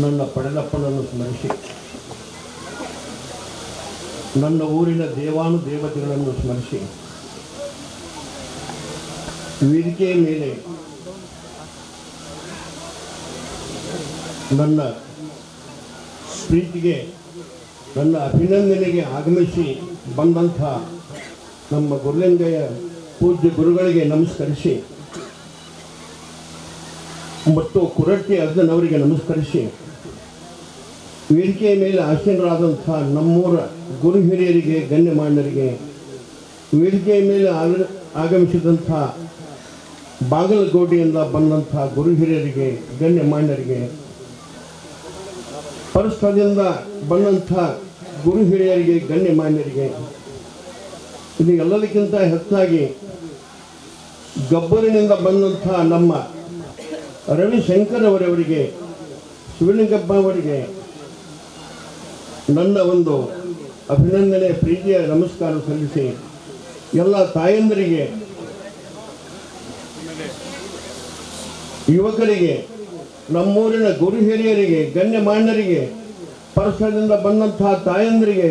ನನ್ನ ಪಡೆದಪ್ಪನನ್ನು ಸ್ಮರಿಸಿ, ನನ್ನ ಊರಿನ ದೇವಾನುದೇವತೆಗಳನ್ನು ಸ್ಮರಿಸಿ, ವೇದಿಕೆಯ ಮೇಲೆ ನನ್ನ ಪ್ರೀತಿಗೆ, ನನ್ನ ಅಭಿನಂದನೆಗೆ ಆಗಮಿಸಿ ಬಂದಂಥ ನಮ್ಮ ಗುರುಲಿಂಗಯ್ಯ ಪೂಜ್ಯ ಗುರುಗಳಿಗೆ ನಮಸ್ಕರಿಸಿ ಮತ್ತು ಕುರಟ್ಟಿ ಅರ್ಜುನವರಿಗೆ ನಮಸ್ಕರಿಸಿ, ವೇದಿಕೆಯ ಮೇಲೆ ಆಸೀನರಾದಂಥ ನಮ್ಮೂರ ಗುರು ಹಿರಿಯರಿಗೆ, ಗಣ್ಯಮಾನ್ಯರಿಗೆ, ವೇದಿಕೆಯ ಮೇಲೆ ಆಗಮಿಸಿದಂಥ ಬಾಗಲಕೋಟೆಯಿಂದ ಬಂದಂಥ ಗುರು ಹಿರಿಯರಿಗೆ, ಗಣ್ಯಮಾನ್ಯರಿಗೆ, ಪರಸ್ಥಳದಿಂದ ಬಂದಂಥ ಗುರು ಹಿರಿಯರಿಗೆ, ಗಣ್ಯಮಾನ್ಯರಿಗೆ, ಇದು ಎಲ್ಲದಕ್ಕಿಂತ ಹೆಚ್ಚಾಗಿ ಗಬ್ಬರಿನಿಂದ ಬಂದಂಥ ನಮ್ಮ ರವಿಶಂಕರ್ ಅವರವರಿಗೆ, ಶಿವಲಿಂಗಪ್ಪ ಅವರಿಗೆ ನನ್ನ ಒಂದು ಅಭಿನಂದನೆ, ಪ್ರೀತಿಯ ನಮಸ್ಕಾರ ಸಲ್ಲಿಸಿ, ಎಲ್ಲ ತಾಯಂದರಿಗೆ, ಯುವಕರಿಗೆ, ನಮ್ಮೂರಿನ ಗುರು ಹಿರಿಯರಿಗೆ, ಗಣ್ಯಮಾನ್ಯರಿಗೆ, ಪರಸ್ಥಳದಿಂದ ಬಂದಂತಹ ತಾಯಂದರಿಗೆ,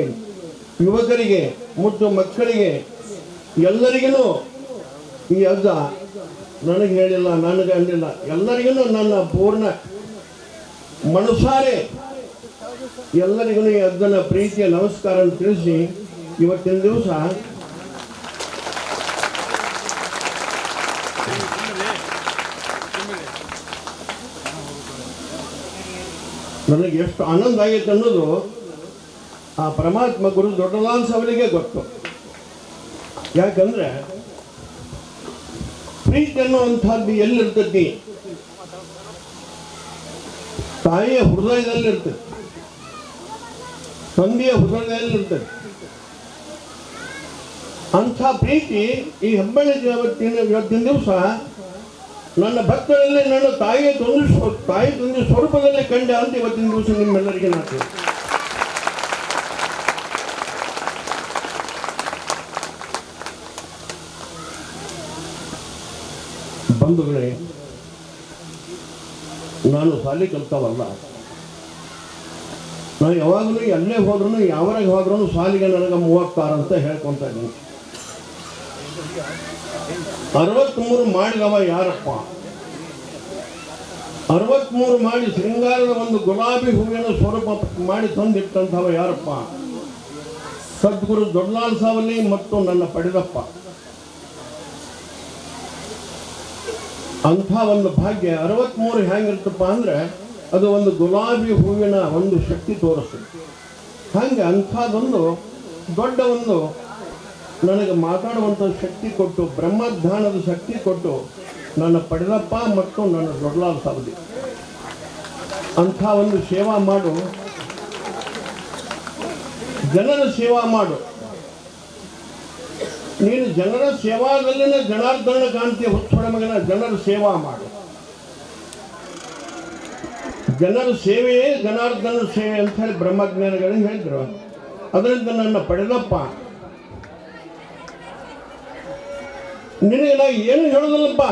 ಯುವಕರಿಗೆ ಮತ್ತು ಮಕ್ಕಳಿಗೆ ಎಲ್ಲರಿಗೂ ಈ ಅಜ್ಜ ನನಗೆ ಹೇಳಿಲ್ಲ, ನನಗೆ ಅಂದಿಲ್ಲ, ಎಲ್ಲರಿಗೂ ನನ್ನ ಪೂರ್ಣ ಮನಸಾರೆ ಎಲ್ಲರಿಗೂ ಈ ಅಜ್ಜನ ಪ್ರೀತಿಯ ನಮಸ್ಕಾರ ತಿಳಿಸಿ, ಇವತ್ತಿನ ದಿವಸ ನನಗೆ ಎಷ್ಟು ಆನಂದ ಆಗೈತೆ ಅನ್ನೋದು ಆ ಪರಮಾತ್ಮ ಗುರು ದೊಡ್ಡಲಾನ್ಸ್ ಅವರಿಗೆ ಗೊತ್ತು. ಯಾಕಂದ್ರೆ ಪ್ರೀತಿ ಅನ್ನುವಂಥದ್ದು ಎಲ್ಲಿರ್ತೈತಿ? ತಾಯಿಯ ಹೃದಯದಲ್ಲಿರ್ತದೆ, ತಂದೆಯ ಹೃದಯದಲ್ಲಿರ್ತದೆ. ಅಂಥ ಪ್ರೀತಿ ಈ ಹೆಬ್ಬಳ್ಳಿ ಇವತ್ತಿನ ದಿವಸ ನನ್ನ ಭಕ್ತರಲ್ಲಿ ನನ್ನ ತಾಯಿ ತಂದೆ ಸ್ವರೂಪದಲ್ಲಿ ಕಂಡ ಅಂತ ಇವತ್ತಿನ ದಿವಸ ನಿಮ್ಮೆಲ್ಲರಿಗೆ ನಾನು ಬಂಧುಗಳೇ, ನಾನು ಶಾಲೆ ಕಲ್ತವಲ್ಲ. ನಾನು ಯಾವಾಗಲೂ ಎಲ್ಲೇ ಹೋದ್ರೂ ಯಾವಾಗ ಹೋದ್ರೂ ಶಾಲೆಗೆ ನನಗೆ 36 ಅಂತ ಹೇಳ್ಕೊಂತ ಇದ್ದೀನಿ. 63 ಮಾಡಿದವ ಯಾರಪ್ಪ? 63 ಮಾಡಿ ಶೃಂಗಾರದ ಒಂದು ಗುಲಾಬಿ ಹೂವಿನ ಸ್ವರೂಪ ಮಾಡಿ ತಂದಿಟ್ಟಂಥವ ಯಾರಪ್ಪ? ಸದ್ಗುರು ದೊಡ್ಡಲಾಲ್ ಸಾವಲಿ ಮತ್ತು ನನ್ನ ಪಡೆದಪ್ಪ. ಅಂಥ ಒಂದು ಭಾಗ್ಯ 63 ಹೆಂಗಿರ್ತಪ್ಪ ಅಂದ್ರೆ ಅದು ಒಂದು ಗುಲಾಬಿ ಹೂವಿನ ಒಂದು ಶಕ್ತಿ ತೋರಿಸ್ತದೆ. ಹಂಗೆ ಅಂಥದ್ದೊಂದು ದೊಡ್ಡ ಒಂದು ನನಗೆ ಮಾತಾಡುವಂಥ ಶಕ್ತಿ ಕೊಟ್ಟು, ಬ್ರಹ್ಮಧ್ಯಾನದ ಶಕ್ತಿ ಕೊಟ್ಟು ನನ್ನ ಪಡೆದಪ್ಪ ಮತ್ತು ನನ್ನ ದೊಡ್ಡಲಾಲ್ ಸಾವಲಿ. ಅಂಥ ಒಂದು ಸೇವಾ ಮಾಡು, ಜನರ ಸೇವಾ ಮಾಡು. ನೀನು ಜನರ ಸೇವಾದಲ್ಲಿನ ಜನಾರ್ದನ ಕಾಂತಿ ಹುಚ್ಚೊಡ ಮಗನ, ಜನರ ಸೇವಾ ಮಾಡು. ಜನರ ಸೇವೆಯೇ ಜನಾರ್ದನ ಸೇವೆ ಅಂತ ಹೇಳಿ ಬ್ರಹ್ಮಜ್ಞಾನಿಗಳು ಹೇಳಿದ್ರು. ಅದರಿಂದ ನನ್ನ ಪಡೆದಪ್ಪ ನಿನಗೆ ನಾ ಏನು ಹೇಳೋದಿಲ್ಲಪ್ಪ,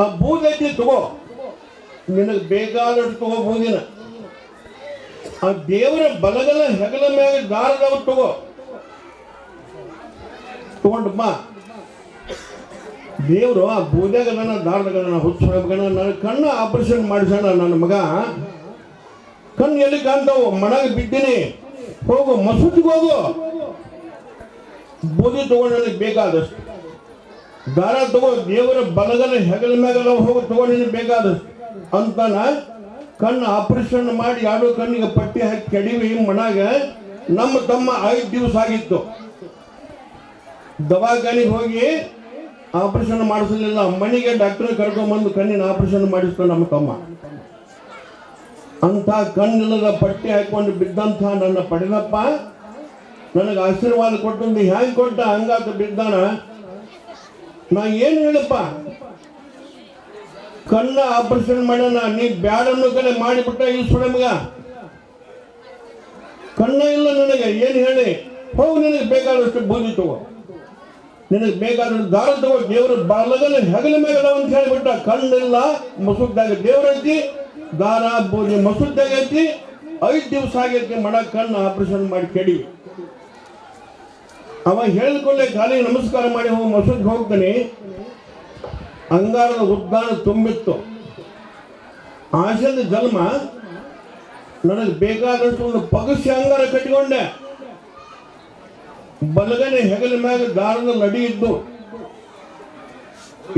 ಆ ಬೂದೈತಿ ತಗೋ, ನಿನಗೆ ಬೇಕಾದಷ್ಟು ತಗೋ ಬೂದಿನ. ಆ ದೇವರ ಬಲಗಲ ಹೆಗಲ ಮ್ಯಾಗ ದಾರದವ್ರು ತಗೊಂಡಪ್ಪ. ದೇವರು ಆ ಬೂದ್ಯಾಗ ನನ್ನ ದಾರದಾಗ ನನ್ನ ಹುಚ್ಚೊಳಗನ ನನ್ನ ಕಣ್ಣು ಆಪರೇಷನ್ ಮಾಡಿಸೋಣ. ನನ್ನ ಮಗ ಕಣ್ಣು ಎಲ್ಲಿ ಕಾಣ್ತಾವು? ಮನೆಗೆ ಬಿದ್ದೀನಿ, ಹೋಗು ಮಸೂದಿಗೆ ಹೋಗು, ಬೂದಿ ತಗೊಂಡು ನನಗೆ ಬೇಕಾದಷ್ಟು ದಾರ ತಗೋ, ದೇವರ ಬಲಗಲ ಹೆಗಲ ಮ್ಯಾಗಲ ಹೋಗಿ ತಗೊಂಡು ನಿನಗೆ ಬೇಕಾದಷ್ಟು ಅಂತಾನ. ಕಣ್ಣು ಆಪರೇಷನ್ ಮಾಡಿ 2 ಕಣ್ಣಿಗೆ ಪಟ್ಟಿ ಹಾಕಿ ಕೆಡಿವಿ. ಮನಾಗ ನಮ್ಮ ತಮ್ಮ 5 ದಿವಸ ಆಗಿತ್ತು. ದವಾಖಾನಿಗೆ ಹೋಗಿ ಆಪರೇಷನ್ ಮಾಡಿಸಲಿಲ್ಲ. ಮನೆಗೆ ಡಾಕ್ಟರ್ ಕರ್ಕೊಂಡ್ಬಂದು ಕಣ್ಣಿನ ಆಪರೇಷನ್ ಮಾಡಿಸ್ತಾನೆ ನಮ್ಮ ತಮ್ಮ. ಅಂಥ ಕಣ್ಣಿಲ್ಲದ ಪಟ್ಟಿ ಹಾಕೊಂಡು ಬಿದ್ದಂಥ ನನ್ನ ಪಡೆದಪ್ಪ ನನಗೆ ಆಶೀರ್ವಾದ ಕೊಟ್ಟಂದು ಹ್ಯಾಂಗೆ ಕೊಟ್ಟ ಹಂಗಾತ ಬಿದ್ದಾನ. ನಾ ಏನು ಹೇಳಪ್ಪ, ಕಣ್ಣ ಆಪರೇಷನ್ ಮಾಡೋಣ, ನೀ ಬ್ಯಾಡನ್ನು ಕಡೆ ಮಾಡಿಬಿಟ್ಟ ಈ ಸುಳೆ ಮಗ. ಕಣ್ಣ ಇಲ್ಲ ನನಗೆ, ಏನು ಹೇಳಿ? ಹೋಗಿ ನಿನಗೆ ಬೇಕಾದಷ್ಟು ಬೂದಿ ತಗೋ, ನಿನಗೆ ಬೇಕಾದಷ್ಟು ದಾರ ತಗೋ, ದೇವ್ರ ಬಲಗನ ಹೆಗಲ ಮೇಗಲ ಅಂತ ಹೇಳಿಬಿಟ್ಟ. ಕಣ್ಣಿಲ್ಲ, ಮುಸುಕ್ದಾಗ ದೇವ್ರೈತಿ, ದಾರ ಬೋಧಿ ಮಸೂದ್ ಆಗೈತಿ, 5 ದಿವಸ ಆಗೈತಿ ಮಡ ಕಣ್ಣು ಆಪರೇಷನ್ ಮಾಡಿ ಕೆಡಿವಿ. ಅವ ಹೇಳಿದ್ಕೊಳ್ಳೆ ಕಾಲಿಗೆ ನಮಸ್ಕಾರ ಮಾಡಿ ಹೋಗಿ ಮಸೂದ್ಗೆ ಹೋಗ್ತಾನೆ. ಅಂಗಾರದ ಉದ್ದಾನ ತುಂಬಿತ್ತು. ಆಶದ ಜನ್ಮ ನನಗೆ ಬೇಕಾದಷ್ಟು ಒಂದು ಪಗಸಿ ಅಂಗಾರ ಕಟ್ಟಿಕೊಂಡೆ. ಬಲಗನೆ ಹೆಗಲ ಮ್ಯಾಗ ದಾರದ ಲಡಿ ಇದ್ದು,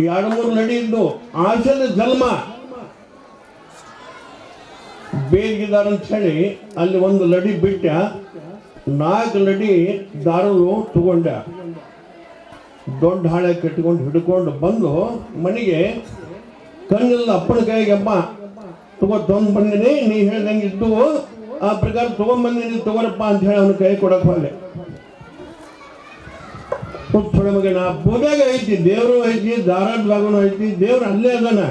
2-3 ಲಡಿ ಇದ್ದು. ಆಶದ ಜನ್ಮ ಬೇಗಿದಾರಂತ ಹೇಳಿ ಅಲ್ಲಿ ಒಂದು ಲಡಿ ಬಿಟ್ಟ, 4 ಲಡಿ ದಾರದು ತಗೊಂಡ. ದೊಡ್ಡ ಹಾಳೆ ಕಟ್ಟಿಕೊಂಡು ಹಿಡ್ಕೊಂಡು ಬಂದು ಮನೆಗೆ ಕಣ್ಣೆಲ್ಲ ಅಪ್ಪನ ಕೈಗೆ ಅಪ್ಪ ತಗೊಂಡು ಬಂದಿನಿ, ನೀ ಹೇಳ್ದಂಗೆ ಇದ್ದು ಆ ಪ್ರಕಾರ ತಗೊಂಡ್ಬಂದಿನಿ ತಗೋರಪ್ಪ ಅಂತ ಹೇಳಿ ಅವನ ಕೈ ಕೊಡಕ್ ಹೋದೆ. ಹುಟ್ಟೊಳ ಮಗನ ಪೂಜೆಗೆ ಐತಿ, ದೇವರು ಐತಿ, ದಾರಾದ್ವಾಗನು ಐತಿ, ದೇವ್ರು ಅಲ್ಲೇ ಅದನ.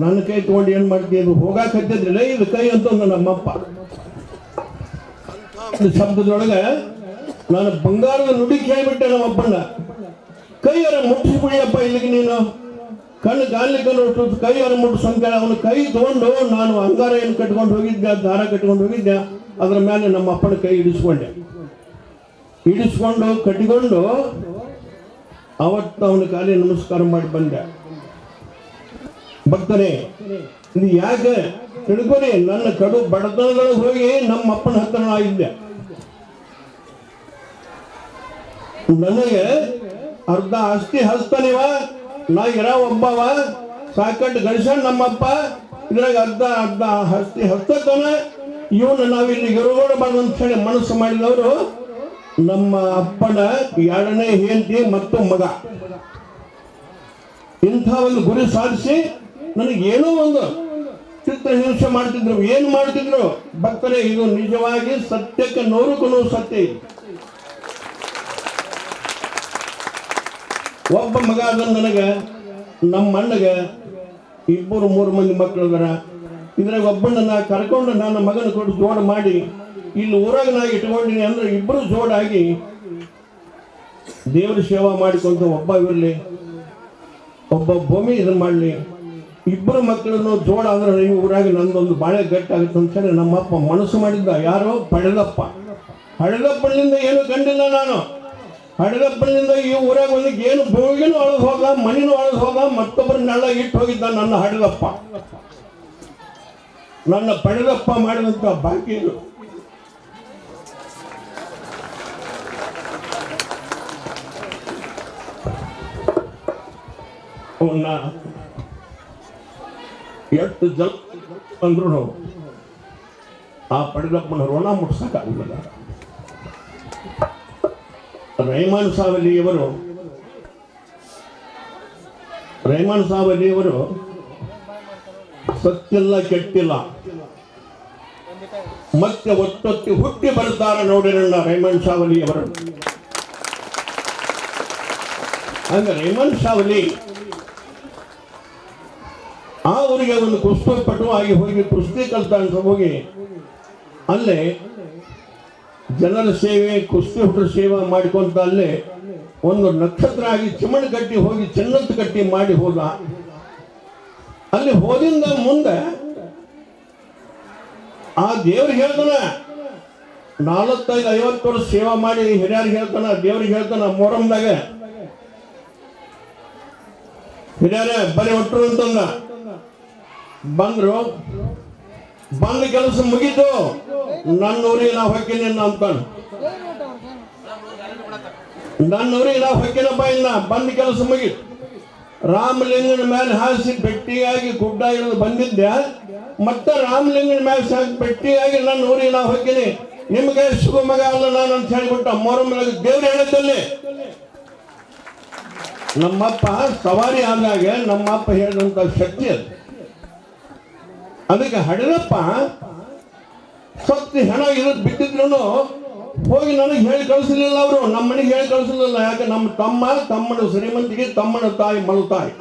ನನ್ನ ಕೈ ತಗೊಂಡು ಏನ್ ಮಾಡ್ತೀವಿ, ಇದು ಹೋಗಾಕ್ ಹತ್ತಿದ್ರಿಲ್ಲ ಇದು ಕೈ ಅಂತ ನಮ್ಮಪ್ಪ ಶಬ್ದದೊಳಗೆ ನಾನು ಬಂಗಾರದ ನುಡಿ ಕೇಳಿಬಿಟ್ಟೆ ನಮ್ಮಪ್ಪನ. ಕೈಯರ ಮುಟ್ಟಿಸ್ಬಿಡಿಯಪ್ಪ ಇಲ್ಲಿಗೆ ನೀನು, ಕಣ್ಣು ಗಾಲಿಕ್ಕೆ ಕೈಯರ ಮುಟ್ಟಿಸಂತ ಅವನು ಕೈ ತಗೊಂಡು ನಾನು ಅಂಗಾರ ಏನು ಕಟ್ಕೊಂಡು ಹೋಗಿದ್ದೆ, ದಾರ ಕಟ್ಕೊಂಡು ಹೋಗಿದ್ದೆ, ಅದ್ರ ಮೇಲೆ ನಮ್ಮ ಅಪ್ಪನ ಕೈ ಇಡಿಸ್ಕೊಂಡೆ. ಇಡಿಸ್ಕೊಂಡು ಕಟ್ಟಿಕೊಂಡು ಅವತ್ತು ಅವನ ಕಾಲಿಗೆ ನಮಸ್ಕಾರ ಮಾಡಿ ಬಂದೆ. ಭಕ್ತನೇ, ಇದು ಯಾಕೆ ತಿಳ್ಕೊರಿ, ನನ್ನ ಕಡು ಬಡತನದೊಳಗೆ ಹೋಗಿ ನಮ್ಮ ಅಪ್ಪನ ಹತ್ರ ನಾ ಇದ್ದೆ. ನನಗೆ ಅರ್ಧ ಆಸ್ತಿ ಹಸ್ತಾನಿವ, ನಾ ಇರೋ ಒಬ್ಬವ, ಸಾಕಟ್ಟು ಗಳಿಸ್ಯಾನ ನಮ್ಮಪ್ಪ, ಇದ್ರಾಗ ಅರ್ಧ ಆಸ್ತಿ ಹಸ್ತತಾನ. ಇವನು ನಾವಿಲ್ಲಿ ಇರೋಬಾರ್ದು ಅಂತ ಹೇಳಿ ಮನಸ್ಸು ಮಾಡಿದವರು ನಮ್ಮ ಅಪ್ಪನ 2ನೇ ಹೆಂಡತಿ ಮತ್ತು ಮಗ. ಇಂಥ ಒಂದು ಗುರಿ ಸಾಧಿಸಿ ನನಗೇನೋ ಒಂದು ಚಿತ್ರಹಿಂಸೆ ಮಾಡ್ತಿದ್ರು. ಏನು ಮಾಡ್ತಿದ್ರು ಭಕ್ತರೇ, ಇದು ನಿಜವಾಗಿ ಸತ್ಯಕ್ಕೆ 100ಕ್ಕೂ ಸತ್ಯ. ಒಬ್ಬ ಮಗ ಅದನ್ನು ನನಗೆ, ನಮ್ಮ ಅಣ್ಣಗೆ 2-3 ಮಂದಿ ಮಕ್ಕಳು ಅದಾರ. ಇದ್ರಾಗ ಒಬ್ಬನ ಕರ್ಕೊಂಡು ನನ್ನ ಮಗನ ಕೊಟ್ಟು ಜೋಡು ಮಾಡಿ ಇಲ್ಲಿ ಊರಾಗ ನಾ ಇಟ್ಕೊಂಡಿನಿ ಅಂದ್ರೆ ಇಬ್ಬರು ಜೋಡಾಗಿ ದೇವ್ರ ಸೇವಾ ಮಾಡಿಕೊಂತ ಒಬ್ಬ ಇರಲಿ, ಒಬ್ಬ ಭೂಮಿ ಇದನ್ನ ಮಾಡಲಿ, ಇಬ್ಬರು ಮಕ್ಕಳನ್ನು ಜೋಡ ಅಂದ್ರೆ ಈ ಊರಾಗ ನಂದೊಂದು ಬಾಳೆ ಗಟ್ಟಾಗುತ್ತೆ ಅಂತ ಹೇಳಿ ನಮ್ಮಪ್ಪ ಮನಸ್ಸು ಮಾಡಿದ್ದ. ಯಾರೋ ಪಡೆದಪ್ಪ. ಹಡೆದಪ್ಪನಿಂದ ಏನು ಕಂಡಿಲ್ಲ ನಾನು. ಹಡೆದಪ್ಪನಿಂದ ಈ ಊರಾಗ ಒಂದು ಏನು ಭೂಮಿಗೂ ಅಳದು ಹೋದ, ಮನಿನೂ ಅಳದು ಹೋದ, ಮತ್ತೊಬ್ಬರ ನೆಳ ಇಟ್ಟು ಹೋಗಿದ್ದ ನನ್ನ ಹಡೆದಪ್ಪ. ನನ್ನ ಪಡೆದಪ್ಪ ಮಾಡಿದಂತ ಬಾಕಿ ಇದು. ಅವನ್ನ ಎಷ್ಟು ಜನ ಅಂದ್ರೂ ಆ ಪಡೆದಪ್ಪನ ಋಣ ಮುಟ್ಸಕ್ಕಾಗುದಿಲ್ಲ. ರೆಹಮಾನ್ ಸಾವಲಿಯವರು ಸತ್ತೆಲ್ಲ ಕೆಟ್ಟಿಲ್ಲ, ಮತ್ತೆ ಒತ್ತೊತ್ತಿ ಹುಟ್ಟಿ ಬರ್ತಾರೆ ನೋಡಿ ನನ್ನ ರೆಹಮಾನ್ ಸಾವಲಿಯವರು. ಹಂಗ ರೆಹಮಾನ್ ಸಾವಲಿ ಆ ಊರಿಗೆ ಒಂದು ಕುಸ್ತಿ ಪಟುವಾಗಿ ಹೋಗಿ ಕುಸ್ತಿ ಕಲ್ತ ಅಂತ ಹೋಗಿ ಅಲ್ಲೇ ಜನರ ಸೇವೆ, ಕುಸ್ತಿ ಹುಟ್ಟರ ಸೇವೆ ಮಾಡಿಕೊಂತ ಅಲ್ಲೇ ಒಂದು ನಕ್ಷತ್ರ ಆಗಿ ಚಿಮಣ್ ಕಟ್ಟಿ ಹೋಗಿ ಚೆನ್ನತ್ತು ಕಟ್ಟಿ ಮಾಡಿ ಹೋದ. ಅಲ್ಲಿ ಹೋದಿಂದ ಮುಂದೆ ಆ ದೇವ್ರಿಗೆ ಹೇಳ್ತಾನ, 45-50 ವರ್ಷ ಸೇವಾ ಮಾಡಿ ಹಿರಿಯರಿಗೆ ಹೇಳ್ತಾನ, ದೇವ್ರಿಗೆ ಹೇಳ್ತಾನ ಮೊಹರಂದಾಗ, ಹಿರಿಯರೇ ಬರೀ ಹೊಟ್ಟರು ಅಂತಂದ. ಬಂದ್ರು, ಬಂದ ಕೆಲಸ ಮುಗಿತು, ನನ್ನ ಊರಿಗೆ ನಾವು ಹೊಕ್ಕಿನಿ ಅಂತಾನ. ನನ್ನ ಊರಿಗೆ ನಾವು ಹೊಕ್ಕಿನಪ್ಪ ಇಲ್ಲ, ಬಂದ ಕೆಲಸ ಮುಗಿತು. ರಾಮಲಿಂಗನ ಮೇಲೆ ಹಾಸಿ ಬೆಟ್ಟಿಯಾಗಿ ಗುಡ್ಡ ಇಳಿದು ಬಂದಿದ್ದೆ, ಮತ್ತೆ ರಾಮಲಿಂಗನ ಮೇಲೆ ಹಾಕಿ ಬೆಟ್ಟಿಯಾಗಿ ನನ್ನ ಊರಿಗೆ ನಾವು ಹೊಕ್ಕಿನಿ, ನಿಮ್ಗೆ ಶುಭ ಮಗ ಅಲ್ಲ ನಾನು ಅಂತ ಹೇಳಿಬಿಟ್ಟ. ಮೊಹರಂದಾಗ ದೇವ್ರು ಹೇಳಿದ್ದಲ್ಲಿ ನಮ್ಮಪ್ಪ ಸವಾರಿ ಆದಾಗ ನಮ್ಮಪ್ಪ ಹೇಳಿದಂತ ಶಕ್ತಿ ಅದು. ಅದಕ್ಕೆ ಹಡೆದಪ್ಪ ಸತ್ತಿ ಹೆಣ ಇರೋದು ಬಿಟ್ಟಿದ್ರು ಹೋಗಿ ನನಗೆ ಹೇಳಿ ಕಳಿಸಲಿಲ್ಲ. ಅವರು ನಮ್ಮ ಮನೆಗೆ ಹೇಳಿ ಕಳಿಸಲಿಲ್ಲ. ಯಾಕೆ ನಮ್ಮ ತಮ್ಮನ ಶ್ರೀಮಂತಿಗೆ ತಮ್ಮನ ತಾಯಿ ಮಲತಾಯಿ.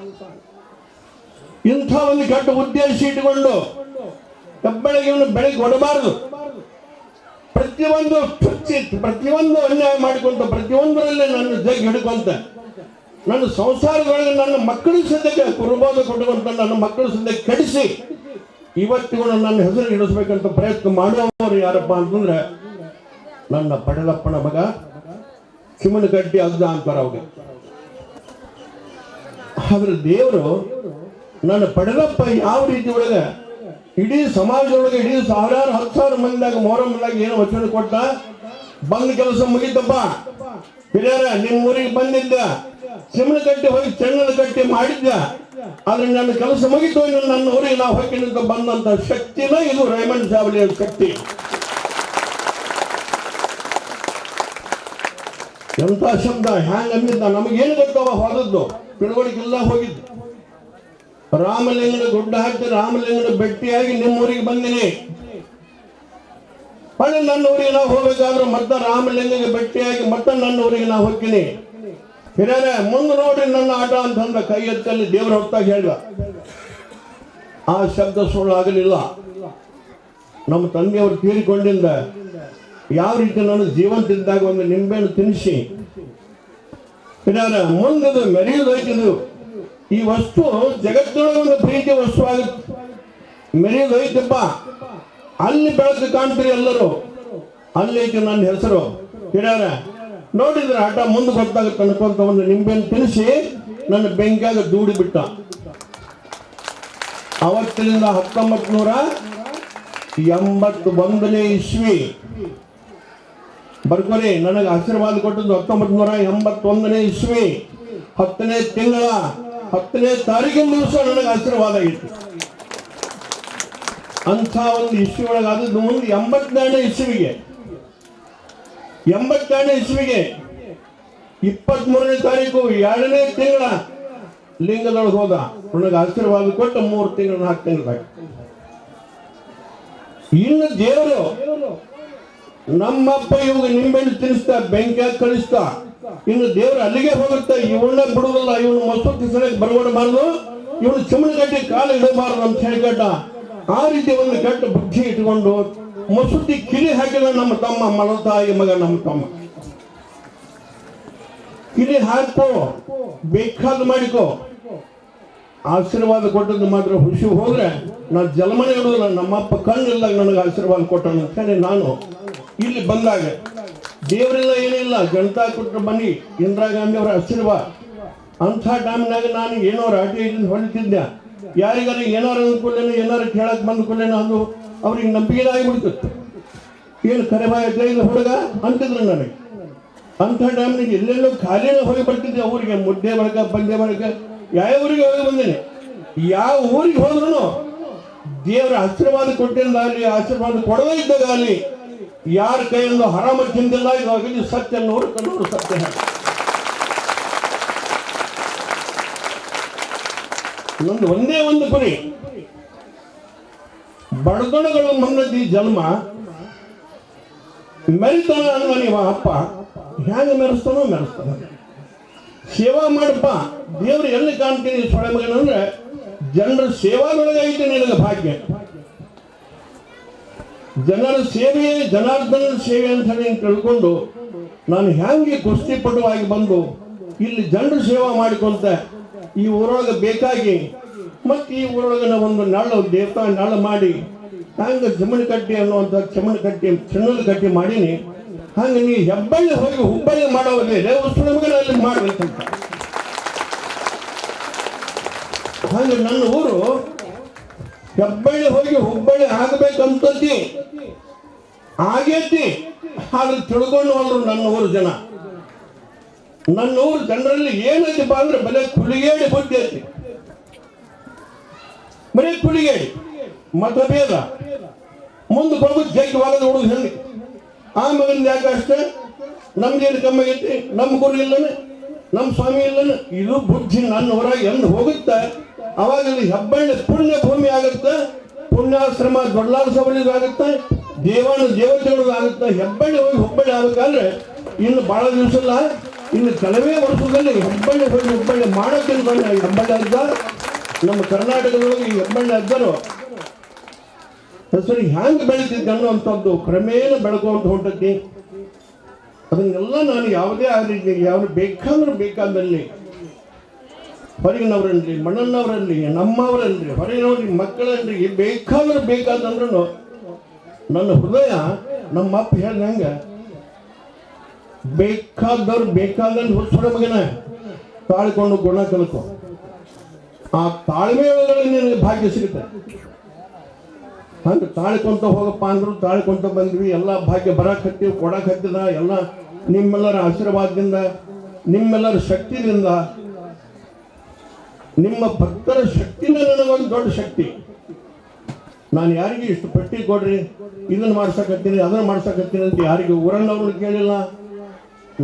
ಇಂಥ ಒಂದು ಕೆಟ್ಟ ಉದ್ದೇಶ ಇಟ್ಟುಕೊಂಡು ಹೆಬ್ಬೆಳಗ್ಗೆ ಬೆಳಗ್ಗೆ ಕೊಡಬಾರದು. ಪ್ರತಿಯೊಂದು ಪ್ರತಿಯೊಂದು ಅನ್ಯಾಯ ಮಾಡಿಕೊಂತ, ಪ್ರತಿಯೊಂದರಲ್ಲೇ ನನ್ನ ಜಗ್ ಹಿಡ್ಕೊಂತ, ನನ್ನ ಸಂಸಾರದೊಳಗೆ ನನ್ನ ಮಕ್ಕಳ ಸದ್ಯಕ್ಕೆ ಕುರುಬೋಧ ಕೊಟ್ಟುಕೊಂತ ನನ್ನ ಮಕ್ಕಳ ಸದ್ಯಕ್ಕೆ ಕೆಡಿಸಿ ಇವತ್ತಿಗೂ ನನ್ನ ಹೆಸರು ಇಡಿಸ್ಬೇಕಂತ ಪ್ರಯತ್ನ ಮಾಡುವವರು ಯಾರಪ್ಪ ಅಂತಂದ್ರೆ ನನ್ನ ಪಡೆಲಪ್ಪನ ಮಗ ಚಿಮ್ಮನಗಡ್ಡಿ ಅಜ್ಜ ಅಂತಾರ ಅವ್ರಿಗೆ. ಆದ್ರೆ ದೇವರು ನನ್ನ ಪಡೆಲಪ್ಪ ಯಾವ ರೀತಿ ಒಳಗೆ ಇಡೀ ಸಮಾಜದೊಳಗೆ ಇಡೀ ಸಾವಿರಾರು 10,000 ಮಂದಿದಾಗ ಮೊಹರಂದಾಗ ಏನು ವಚನ ಕೊಟ್ಟ, ಬಂದ ಕೆಲಸ ಮುಗಿತಪ್ಪ ಹಿರಿಯರ ನಿಮ್ಮ ಊರಿಗೆ ಬಂದಿದ್ದ, ಚಿಮ್ಮನಕಟ್ಟಿ ಹೋಗಿ ಚೆನ್ನದ ಕಟ್ಟಿ ಮಾಡಿದ್ದ, ಆದ್ರೆ ನನ್ನ ಕೆಲಸ ಮುಗಿತು, ನನ್ನ ಊರಿಗೆ ನಾವು ಹೋಗಿನಿಂದ ಬಂದಂತ ಶಕ್ತಿನ ಇದು ರೇಮಂಡ್ ಸಾವಲಿಯ ಶಕ್ತಿ. ಎಂತ ಶಬ್ದ ಹ್ಯಾಂಗ ಅಂದಿದ್ದ ನಮಗೇನು ಗೊತ್ತವ ಹೋದದ್ದು ತಿಳುವಳಿಕೆಲ್ಲ ಹೋಗಿದ್ದು. ರಾಮಲಿಂಗನ ಗುಡ್ಡ ಹಾಕಿ ರಾಮಲಿಂಗನ ಭೇಟಿಯಾಗಿ ನಿಮ್ಮ ಊರಿಗೆ ಬಂದಿನಿ. ಹೊಳೆ ನನ್ನ ಊರಿಗೆ ನಾವು ಹೋಗ್ಬೇಕಾದ್ರೆ ಮತ್ತೆ ರಾಮಲಿಂಗಗೆ ಭೇಟಿಯಾಗಿ ಮತ್ತೆ ನನ್ನ ಊರಿಗೆ ನಾವು ಹೋಗ್ತೀನಿ. ಹಿರಿಯರೇ ಮುಂದೆ ನೋಡ್ರಿ ನನ್ನ ಆಟ ಅಂತಂದ ಕೈ ಎತ್ತಲ್ಲಿ ದೇವ್ರ ಹೊತ್ತಾಗ ಹೇಳಿದ. ಆ ಶಬ್ದ ಸುಳ್ಳಾಗಲಿಲ್ಲ. ನಮ್ಮ ತಂದೆಯವರು ತೀರಿಕೊಂಡಿಂದ ಯಾವ ರೀತಿ ನಾನು ಜೀವಂತಿದ್ದಾಗ ಒಂದು ನಿಂಬೆಹಣ್ಣು ತಿನ್ನಿಸಿ ಹಿರಿಯರ ಮುಂದದು ಮೆರೆಯುವುದೈತಿದು. ಈ ವಸ್ತು ಜಗತ್ತಿನೊಳಗೆ ಒಂದು ಪ್ರೀತಿ ವಸ್ತು ಆಗುತ್ತೆ, ಮೆರೆಯುವುದೈತಪ್ಪ. ಅಲ್ಲಿ ಬೆಳಕು ಕಾಣ್ತೀರಿ ಎಲ್ಲರೂ, ಅಲ್ಲಿ ಐತಿ ನನ್ನ ಹೆಸರು. ಹಿರಿಯರ ನೋಡಿದ್ರೆ ಆಟ ಮುಂದೆ ಗೊತ್ತಾಗುತ್ತೆ ಅನ್ಕೊಂತ ಒಂದು ನಿಂಬೆಹಣ್ಣು ತಿನ್ನಿಸಿ ನನ್ನ ಬೆಂಕಿಯಾಗ ದೂಡಿ ಬಿಟ್ಟ. ಅವತ್ತಿನಿಂದ 1981ನೇ ಇಸ್ವಿ ಬರ್ಕೋರಿ ನನಗೆ ಆಶೀರ್ವಾದ ಕೊಟ್ಟದ್ದು 1981ನೇ ಇಸ್ವಿ 10ನೇ ತಿಂಗಳ 10ನೇ ತಾರೀಕಿನ ದಿವಸ ನನಗೆ ಆಶೀರ್ವಾದ ಆಗಿತ್ತು. ಅಂಥ ಒಂದು ಇಸ್ವಿ ಒಳಗಾದದ್ದು ಮುಂದೆ 82ನೇ ಇಸ್ವಿಗೆ 23ನೇ ತಾರೀಕು 2ನೇ ತಿಂಗಳ ಲಿಂಗದೊಳಗೆ ಹೋದ. ನನಗೆ ಆಶೀರ್ವಾದ ಕೊಟ್ಟು 3 ತಿಂಗಳು 4 ತಿಂಗಳಾಗ ಇನ್ನು ದೇವರು ನಮ್ಮಪ್ಪ ಇವಾಗ ನಿಂಬೆಹಣ್ಣು ತಿನ್ನಿಸ್ತಾ ಬೆಂಕಿಯಾಗಿ ಕಳಿಸ್ತಾ, ಇನ್ನು ದೇವರು ಅಲ್ಲಿಗೆ ಹೋಗುತ್ತೆ. ಇವನ್ನ ಬಿಡುವುದಿಲ್ಲ, ಇವನು ಮಸೂತಿ ಸಲಕ್ಕೆ ಬರಬಾರದು, ಇವನು ಚಿಮ್ಮನಗಟ್ಟಿ ಕಾಲು ಇಡಬಾರದು ಅಂತ ಹೇಳಿಕಟ್ಟ. ಆ ರೀತಿ ಒಂದು ಕೆಟ್ಟ ಬುದ್ಧಿ ಇಟ್ಕೊಂಡು ಮಸೂತಿ ಕಿಲಿ ಹಾಕಿದ ನಮ್ಮ ತಮ್ಮ ಮಲತಾಯಿ ಮಗ. ನಮ್ಮ ತಮ್ಮ ಕಿಲಿ ಹಾಕೋ ಬೇಕಾದ ಮಾಡಿಕೋ, ಆಶೀರ್ವಾದ ಕೊಟ್ಟದ್ದು ಮಾತ್ರ ಖುಷಿ. ಹೋದ್ರೆ ನಾನು ಜಲಮನೆ ಇಡುವುದಿಲ್ಲ, ನಮ್ಮಪ್ಪ ಕಣ್ಣಿಲ್ದಾಗ ನನಗೆ ಆಶೀರ್ವಾದ ಕೊಟ್ಟನು ಅಂತ ಹೇಳಿ ನಾನು ಇಲ್ಲಿ ಬಂದಾಗ ದೇವರೆಲ್ಲ ಏನಿಲ್ಲ, ಜನತಾ ಕೊಟ್ಟರು ಬನ್ನಿ ಇಂದಿರಾ ಗಾಂಧಿ ಅವರ ಆಶೀರ್ವಾದ. ಅಂಥ ಟೈಮ್ನಾಗ ನಾನು ಏನೋ ರಾಟಿ ಹೊಳಿತಿದ್ದೆ. ಯಾರಿಗಾರ ಏನಾರು ಅಂದ್ಕೊಳ್ಳೇನು ಏನಾರು ಕೇಳಕ್ ಬಂದ್ಕೊಳ್ಳೇನು ಅದು ಅವ್ರಿಗೆ ನಂಬಿಕೆ ಆಗಿಬಿಡ್ತಿತ್ತು. ಏನು ಕರೆಬಾಯಿದ್ದೆ ಇದು ಹುಡುಗ ಅಂತಿದ್ರು ನನಗೆ. ಅಂಥ ಟೈಮ್ನಾಗ ಎಲ್ಲೆಲ್ಲೋ ಖಾಲಿನ ಹೋಗಿ ಬರ್ತಿದ್ದೆ ಊರಿಗೆ. ಮುದ್ದೆ ಬಳಕ ಪಲ್ಯ ಬಳಕ ಯಾವ ಊರಿಗೆ ಹೋಗಿ ಬಂದೇನೆ. ಯಾವ ಊರಿಗೆ ಹೋದ್ರು ದೇವರ ಆಶೀರ್ವಾದ ಕೊಟ್ಟಿದ್ದಾಗಲಿ ಆಶೀರ್ವಾದ ಕೊಡದೇ ಇದ್ದಾಗಲಿ ಯಾರ ಕೈಯಿಂದ ಹರಾಮ ತಿಂದಿಲ್ಲ. ಇವಾಗಲಿ ಸತ್ಯ 100% ಸತ್ಯ. ನಂದು ಒಂದೇ ಒಂದು ಗುರಿ, ಬಡತನಗಳು ಮನ್ನದಿ ಜನ್ಮ ಮೆರಿತಾನ ಅನ್ನೋ ನೀವ ಅಪ್ಪ ಹ್ಯಾಂಗ ಮೆರೆಸ್ತಾನೋ ಮೆರೆಸ್ತಾನ. ಸೇವಾ ಮಾಡಪ್ಪ, ದೇವ್ರು ಎಲ್ಲಿ ಕಾಣ್ತೀನಿ ಸೊಳೆ ಮಗನಂದ್ರೆ ಜನರ ಸೇವಾದೊಳಗೆ ಐತೆ ನಿನಗೆ ಭಾಗ್ಯ. ಜನರ ಸೇವೆಯೇ ಜನಾರ್ದನ ಸೇವೆ ಅಂತ ಹೇಳಿ ತಿಳ್ಕೊಂಡು ನಾನು ಹ್ಯಾಂಗೆ ಕುಸ್ತಿಪಟುವಾಗಿ ಬಂದು ಇಲ್ಲಿ ಜನರ ಸೇವಾ ಮಾಡಿಕೊಂತ ಈ ಊರೊಳಗೆ ಬೇಕಾಗಿ ಮತ್ತೆ ಈ ಊರೊಳಗೆ ಒಂದು ನಾಳು ದೇವತಾ ನಾಳು ಮಾಡಿ ಹಂಗೆ ಚಿಮ್ಮನಕಟ್ಟಿ ಅನ್ನುವಂಥ ಚಿನ್ನದ ಕಟ್ಟಿ ಮಾಡೀನಿ. ಹಂಗೆ ನೀ ಹೆಬ್ಬಳ್ಳಿ ಹೋಗಿ ಹುಬ್ಬಳ್ಳಿ ಮಾಡೋದೇ ನಮಗೆ ಅಲ್ಲಿ ಮಾಡ್ಬೇಕಂತ. ಹಂಗೆ ನನ್ನ ಊರು ಹೆಬ್ಬಳ್ಳಿ ಹೋಗಿ ಹುಬ್ಬಳ್ಳಿ ಆಗಬೇಕಂತದ್ದಿ ಆಗೇತಿ. ಆದ್ರೆ ತಿಳ್ಕೊಂಡು ಹೋದ್ರು ನನ್ನ ಊರು ಜನ. ನನ್ನ ಊರು ಜನರಲ್ಲಿ ಏನೈತಿಪ್ಪ ಅಂದ್ರೆ ಬರೀ ಕುಲಿಗೇಡಿ ಬುದ್ಧಿ ಐತಿ, ಬರೀ ಕುಲಿಗೇಡಿ ಮತಭೇದ. ಮುಂದಕ್ಕೆ ಹೋಗೋದು ಜಗ್ಗವಾಗದ ಹುಡುಗ ಹೆಣ್ಣು ಆ ಮಗನ ಯಾಕೆ ಅಷ್ಟೇ, ನಮ್ಗೇನು ಕಮ್ಮಾಗೈತಿ, ನಮ್ಮ ಗುರು ಇಲ್ಲನೆ, ನಮ್ಮ ಸ್ವಾಮಿ ಇಲ್ಲನೆ. ಇದು ಬುದ್ಧಿ ನನ್ನ ಊರಾಗ ಎಂದು ಹೋಗುತ್ತೆ ಅವಾಗ ಹೆಬ್ಬಳ್ಳಿ ಪುಣ್ಯ ಭೂಮಿ ಆಗುತ್ತೆ, ಪುಣ್ಯಾಶ್ರಮ ದೊಡ್ಡಲಾರ ಸಬಲಿದು ಆಗುತ್ತೆ, ದೇವತೆಗಳು ಆಗುತ್ತೆ. ಹೆಬ್ಬಳ್ಳಿ ಹೋಗಿ ಹುಬ್ಬಳ್ಳಿ ಆಗ್ಬೇಕಾದ್ರೆ ಇನ್ನು ಬಹಳ ದಿವಸ ಇಲ್ಲ, ಇನ್ನು ಕೆಲವೇ ವರ್ಷದಲ್ಲಿ ಹೆಬ್ಬಳ್ಳಿ ಹೋಗಿ ಹುಬ್ಬಳ್ಳಿ ಮಾಡೋಕೆ ಹೆಬ್ಬಳ್ಳಿ ಅಜ್ಜ ನಮ್ಮ ಕರ್ನಾಟಕದೊಳಗೆ ಈ ಹೆಬ್ಬಳ್ಳಿ ಅಜ್ಜರು ಹೆಸರು ಹ್ಯಾಂಗೆ ಬೆಳೀತಿದ್ದೆ ಅನ್ನುವಂಥದ್ದು ಕ್ರಮೇಣ ಬೆಳ್ಕೊಂತ ಹೊಂಟತಿ. ಅದನ್ನೆಲ್ಲ ನಾನು ಯಾವುದೇ ಆಗಲಿ ಯಾವ್ದು ಬೇಕಾದ್ರೂ ಬೇಕಾದಲ್ಲಿ ಹೊರಗಿನವರನ್ರಿ, ಮಣ್ಣನ್ನವರನ್ರಿ, ನಮ್ಮವರನ್ರಿ, ಹೊರಗಿನವ್ರಿಗೆ ಮಕ್ಕಳನ್ರಿ, ಬೇಕಾದ್ರೆ ಬೇಕಾದಂದ್ರೂ ನನ್ನ ಹೃದಯ ನಮ್ಮ ಅಪ್ಪ ಹೇಳ್ದಂಗೆ ಬೇಕಾದವ್ರು ಬೇಕಾದಂಗೆ ಹುಡ್ಸೋಣ ಮಗನ ತಾಳ್ಕೊಂಡು ಗುಣ ಕಲ್ಕೊ. ಆ ತಾಳ್ಮೆ ಒಳಗಡೆ ನಿನಗೆ ಭಾಗ್ಯ ಸಿಗುತ್ತೆ. ಹಂಗೆ ತಾಳ್ಕೊಂತ ಹೋಗಪ್ಪ ಅಂದ್ರು ತಾಳ್ಕೊಂತ ಬಂದ್ವಿ. ಎಲ್ಲ ಭಾಗ್ಯ ಬರಕ್ಕೆ ಹತ್ತೀವಿ, ಕೊಡಕ್ಕೆ ಹತ್ತಿದ ಎಲ್ಲ ನಿಮ್ಮೆಲ್ಲರ ಆಶೀರ್ವಾದದಿಂದ, ನಿಮ್ಮೆಲ್ಲರ ಶಕ್ತಿಯಿಂದ, ನಿಮ್ಮ ಭಕ್ತರ ಶಕ್ತಿನೇ ನನಗೊಂದು ದೊಡ್ಡ ಶಕ್ತಿ. ನಾನು ಯಾರಿಗೆ ಇಷ್ಟು ಪಟ್ಟಿ ಕೊಡ್ರಿ, ಇದನ್ನು ಮಾಡ್ಸಕತ್ತೀನಿ, ಅದನ್ನು ಮಾಡ್ಸಕತ್ತೀನಿ ಅಂತ ಯಾರಿಗೆ ಊರನ್ನವ್ರನ್ನ ಕೇಳಿಲ್ಲ.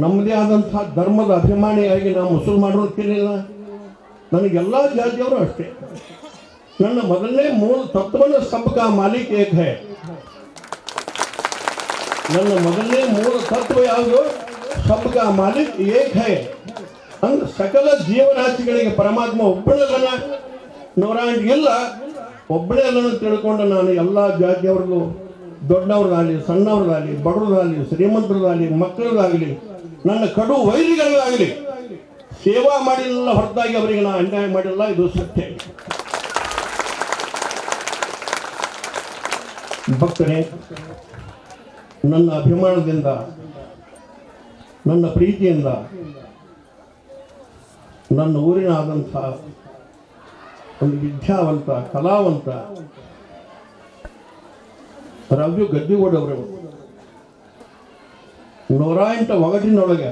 ನಮ್ಮದೇ ಆದಂಥ ಧರ್ಮದ ಅಭಿಮಾನಿಯಾಗಿ ನಾವು ಮುಸಲ್ಮಾನರು ಕೇಳಿಲ್ಲ. ನನಗೆಲ್ಲ ಜಾತಿಯವರು ಅಷ್ಟೇ. ನನ್ನ ಮೊದಲನೇ ಮೂಲ ತತ್ವನ ಸಬ್ಕ ಮಾಲೀಕ್ ಏಕ್ ಹೈ. ನನ್ನ ಮೊದಲನೇ ಮೂಲ ತತ್ವ ಯಾವುದು? ಸಬ್ಕ ಮಾಲೀಕ್ ಏಕ್ ಹೈ. ಅಂದ್ರೆ ಸಕಲ ಜೀವರಾಶಿಗಳಿಗೆ ಪರಮಾತ್ಮ ಒಬ್ಬನೇ ನೂರಾಂಡ್ ಇಲ್ಲ, ಒಬ್ಬನೇ ಅಲ್ಲನ್ನು ತಿಳ್ಕೊಂಡು ನಾನು ಎಲ್ಲ ಜಾತಿಯವ್ರಿಗೂ, ದೊಡ್ಡವ್ರದಾಗಲಿ, ಸಣ್ಣವ್ರದಾಗಲಿ, ಬಡವ್ರದಾಗಲಿ, ಶ್ರೀಮಂತರದಾಗಲಿ, ಮಕ್ಕಳದಾಗಲಿ, ನನ್ನ ಕಡು ವೈರಿಗಳಾಗಲಿ ಸೇವಾ ಮಾಡಿಲ್ಲ ಹೊರತಾಗಿ ಅವರಿಗೆ ನಾನು ಅನ್ಯಾಯ ಮಾಡಿಲ್ಲ. ಇದು ಸತ್ಯ. ಭಕ್ತರೇ, ನನ್ನ ಅಭಿಮಾನದಿಂದ, ನನ್ನ ಪ್ರೀತಿಯಿಂದ ನನ್ನ ಊರಿನ ಆದಂಥ ಒಂದು ವಿದ್ಯಾವಂತ, ಕಲಾವಂತ ರವಿ ಗದ್ದಿಗೌಡವರು 108 ಒಗಟಿನೊಳಗೆ,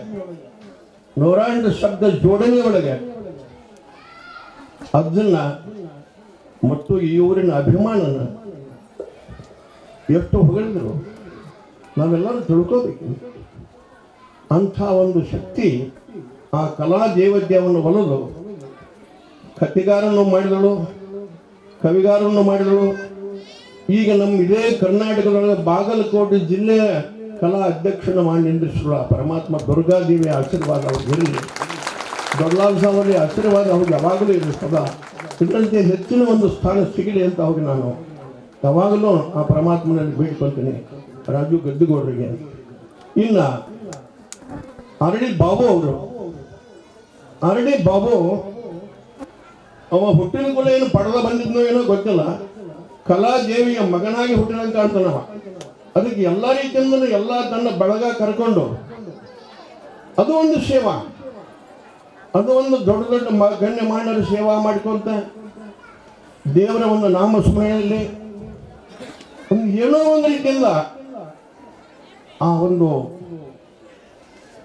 108 ಶಬ್ದ ಜೋಡಣೆ ಒಳಗೆ ಅದನ್ನ ಮತ್ತು ಈ ಊರಿನ ಅಭಿಮಾನನ ಎಷ್ಟು ಹೊಗಳಿದ್ರು ನಾವೆಲ್ಲರೂ ತಿಳ್ಕೋಬೇಕು. ಅಂಥ ಒಂದು ಶಕ್ತಿ ಆ ಕಲಾ ದೇವದ್ಯವನ್ನು ಒಲಿದು ಕಥೆಗಾರನ್ನು ಮಾಡಿದಳು, ಕವಿಗಾರನ್ನು ಮಾಡಿದಳು. ಈಗ ನಮ್ಮ ಇದೇ ಕರ್ನಾಟಕದೊಳಗೆ ಬಾಗಲಕೋಟೆ ಜಿಲ್ಲೆಯ ಕಲಾ ಅಧ್ಯಕ್ಷನ ಮಾಡಿ ನಿಂದಿಸಿರುವ ಪರಮಾತ್ಮ ದುರ್ಗಾದೇವಿಯ ಆಶೀರ್ವಾದ ಅವ್ರಿಗೆ ಇರಲಿ. ದೊಡ್ಡಲಾಲ್ ಸಾವರಿ ಆಶೀರ್ವಾದ ಅವ್ರಿಗೆ ಯಾವಾಗಲೂ ಇರಲಿ ಸದಾ. ಇದರಂತೆ ಹೆಚ್ಚಿನ ಒಂದು ಸ್ಥಾನ ಸಿಗಲಿ ಅಂತ ಅವ್ರಿಗೆ ನಾನು ಯಾವಾಗಲೂ ಆ ಪರಮಾತ್ಮನಲ್ಲಿ ಬೇಡ್ಕೊಳ್ತೀನಿ, ರಾಜು ಗದ್ದಿಗೌಡರಿಗೆ. ಇನ್ನು ಅರಳಿ ಬಾಬು ಅವರು, ಅರಳಿ ಬಾಬು ಅವ ಹುಟ್ಟಿನ ಕೂಡ ಏನು ಪಡೆದ ಬಂದಿದ್ನೋ ಏನೋ ಗೊತ್ತಿಲ್ಲ, ಕಲಾದೇವಿಯ ಮಗನಾಗಿ ಹುಟ್ಟಿದಂಗೆ ಕಾಣ್ತಾನವ. ಅದಕ್ಕೆ ಎಲ್ಲ ರೀತಿಯಿಂದ ಎಲ್ಲ ತನ್ನ ಬಳಗ ಕರ್ಕೊಂಡು, ಅದು ಒಂದು ಸೇವಾ, ಅದು ಒಂದು ದೊಡ್ಡ ದೊಡ್ಡ ಗಣ್ಯಮಾನ್ಯರ ಸೇವಾ ಮಾಡ್ಕೊಂತ ದೇವರ ಒಂದು ನಾಮಸ್ಮರಣೆಯಲ್ಲಿ ಒಂದು ಏನೋ ಒಂದು ರೀತಿಯಿಂದ ಆ ಒಂದು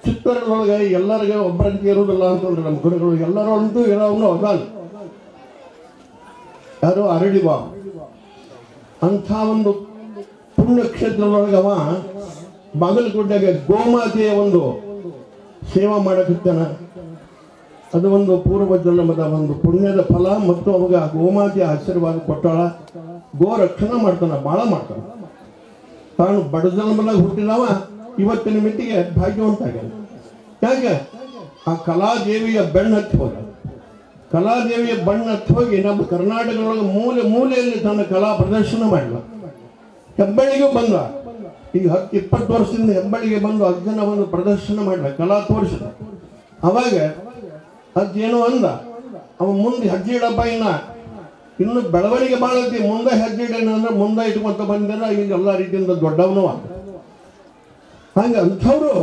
ಚಿತ್ತರದೊಳಗೆ ಎಲ್ಲರಿಗೆ ಒಬ್ಬರಿಗೆ ಇರುವುದಿಲ್ಲ ಅಂತಂದ್ರೆ ನಮ್ಮ ಗುರುಗಳು ಎಲ್ಲರಂತೂ ಇರೋವನು ಅದಾನ. ಯಾರು? ಅರಳಿ ಬಾಬು. ಅಂಥ ಒಂದು ಪುಣ್ಯಕ್ಷೇತ್ರದೊಳಗವ ಬಾಗಲಕೋಟೆಗೆ ಗೋಮಾತೆಯ ಒಂದು ಸೇವಾ ಮಾಡಕತ್ತಾನ. ಅದು ಒಂದು ಪೂರ್ವ ಜನ್ಮದ ಒಂದು ಪುಣ್ಯದ ಫಲ ಮತ್ತು ಅವಾಗ ಗೋಮಾತೆಯ ಆಶೀರ್ವಾದ ಕೊಟ್ಟಾಳ. ಗೋ ರಕ್ಷಣೆ ಮಾಡ್ತಾನ, ಭಾಳ ಮಾಡ್ತಾನ. ತಾನು ಬಡ ಜನ್ಮದಾಗ ಹುಟ್ಟಿದವ ಇವತ್ತಿನ ಮಿತಿಗೆ ಭಾಗ್ಯವಂತ ಆಗ್ಯಾನ. ಯಾಕೆ? ಆ ಕಲಾದೇವಿಯ ಬೆಣ್ಣ ಹತ್ತಿ ಹೋದ. ಕಲಾದೇವಿಯ ಬಣ್ಣ ಹತ್ತಿ ಹೋಗಿ ನಮ್ಮ ಕರ್ನಾಟಕದೊಳಗೆ ಮೂಲೆ ಮೂಲೆಯಲ್ಲಿ ತನ್ನ ಕಲಾ ಪ್ರದರ್ಶನ ಮಾಡಿದ. ಹೆಬ್ಬಳ್ಳಿಗೂ ಬಂದ. ಈಗ 10-20 ವರ್ಷದಿಂದ ಹೆಬ್ಬಳ್ಳಿಗೆ ಬಂದು ಅಜ್ಜನ ಒಂದು ಪ್ರದರ್ಶನ ಮಾಡಿದ, ಕಲಾ ತೋರಿಸಿದ. ಅವಾಗ ಅಜ್ಜೇನೋ ಅಂದ, ಅವ ಮುಂದೆ ಹೆಜ್ಜೆ ಇಡಪ್ಪ, ಇನ್ನು ಬೆಳವಣಿಗೆ ಮಾಡತ್ತಿ, ಮುಂದೆ ಹೆಜ್ಜೆ ಇಡೇನಂದ್ರೆ ಮುಂದೆ ಇಟ್ಕೊಂತ ಬಂದಿರ, ಈಗ ಎಲ್ಲ ರೀತಿಯಿಂದ ದೊಡ್ಡವನು ಅದ. ಹಂಗೆ ಅಂಥವರು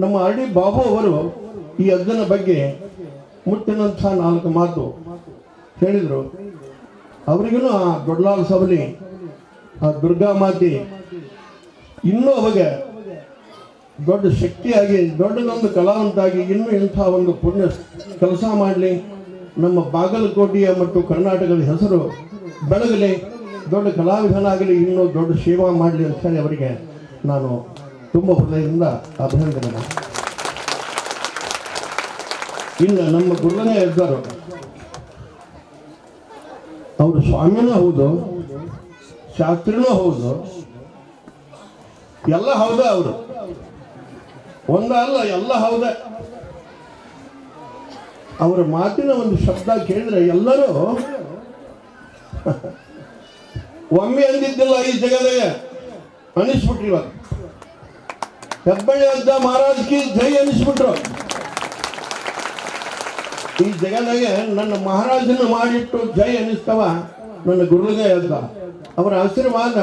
ನಮ್ಮ ಅರಳಿ ಬಾಬು ಅವರು ಈ ಅಜ್ಜನ ಬಗ್ಗೆ ಮುಟ್ಟಿನಂಥ 4 ಮಾತು ಹೇಳಿದರು. ಅವರಿಗೂ ಆ ದೊಡ್ಡಲಾಲ್ ಸವಲಿ, ಆ ದುರ್ಗಾ ಮಾತೆ ಇನ್ನೂ ಅವಾಗ ದೊಡ್ಡ ಶಕ್ತಿಯಾಗಿ, ದೊಡ್ಡದೊಂದು ಕಲಾವಂತಾಗಿ ಇನ್ನೂ ಇಂಥ ಒಂದು ಪುಣ್ಯ ಕೆಲಸ ಮಾಡಲಿ, ನಮ್ಮ ಬಾಗಲಕೋಟೆಯ ಮತ್ತು ಕರ್ನಾಟಕದ ಹೆಸರು ಬೆಳಗಲಿ, ದೊಡ್ಡ ಕಲಾವಿದನಾಗಲಿ, ಇನ್ನೂ ದೊಡ್ಡ ಸೇವಾ ಮಾಡಲಿ ಅಂತ ಹೇಳಿ ಅವರಿಗೆ ನಾನು ತುಂಬ ಹೃದಯದಿಂದ ಅಭಿನಂದನೆ ಮಾಡಿ. ಇನ್ನು ನಮ್ಮ ಗುರುನೇ ಇದ್ದರು, ಅವರು ಸ್ವಾಮಿನೂ ಹೌದು, ಶಾಸ್ತ್ರಿನೂ ಹೌದು, ಎಲ್ಲ ಹೌದ. ಅವರು ಒಂದ ಅಲ್ಲ, ಎಲ್ಲ ಹೌದ. ಅವರ ಮಾತಿನ ಒಂದು ಶಬ್ದ ಕೇಳಿದ್ರೆ ಎಲ್ಲರೂ ಒಮ್ಮೆ ಅಂದಿದ್ದಿಲ್ಲ ಈ ಜಗದಾಗ ಅನಿಸ್ಬಿಟ್ರಿ. ಇವಾಗ ಹೆಬ್ಬಳ್ಳಿ ಅಜ್ಜ ಮಹಾರಾಜ್ ಕಿ ಜೈ ಅನಿಸ್ಬಿಟ್ರು. ಈ ಜಗದಾಗೆ ನನ್ನ ಮಹಾರಾಜನ ಮಾಡಿಟ್ಟು ಜೈ ಅನ್ನಿಸ್ತವ ನನ್ನ ಗುರುಗ ಎದ್ದ. ಅವರ ಆಶೀರ್ವಾದ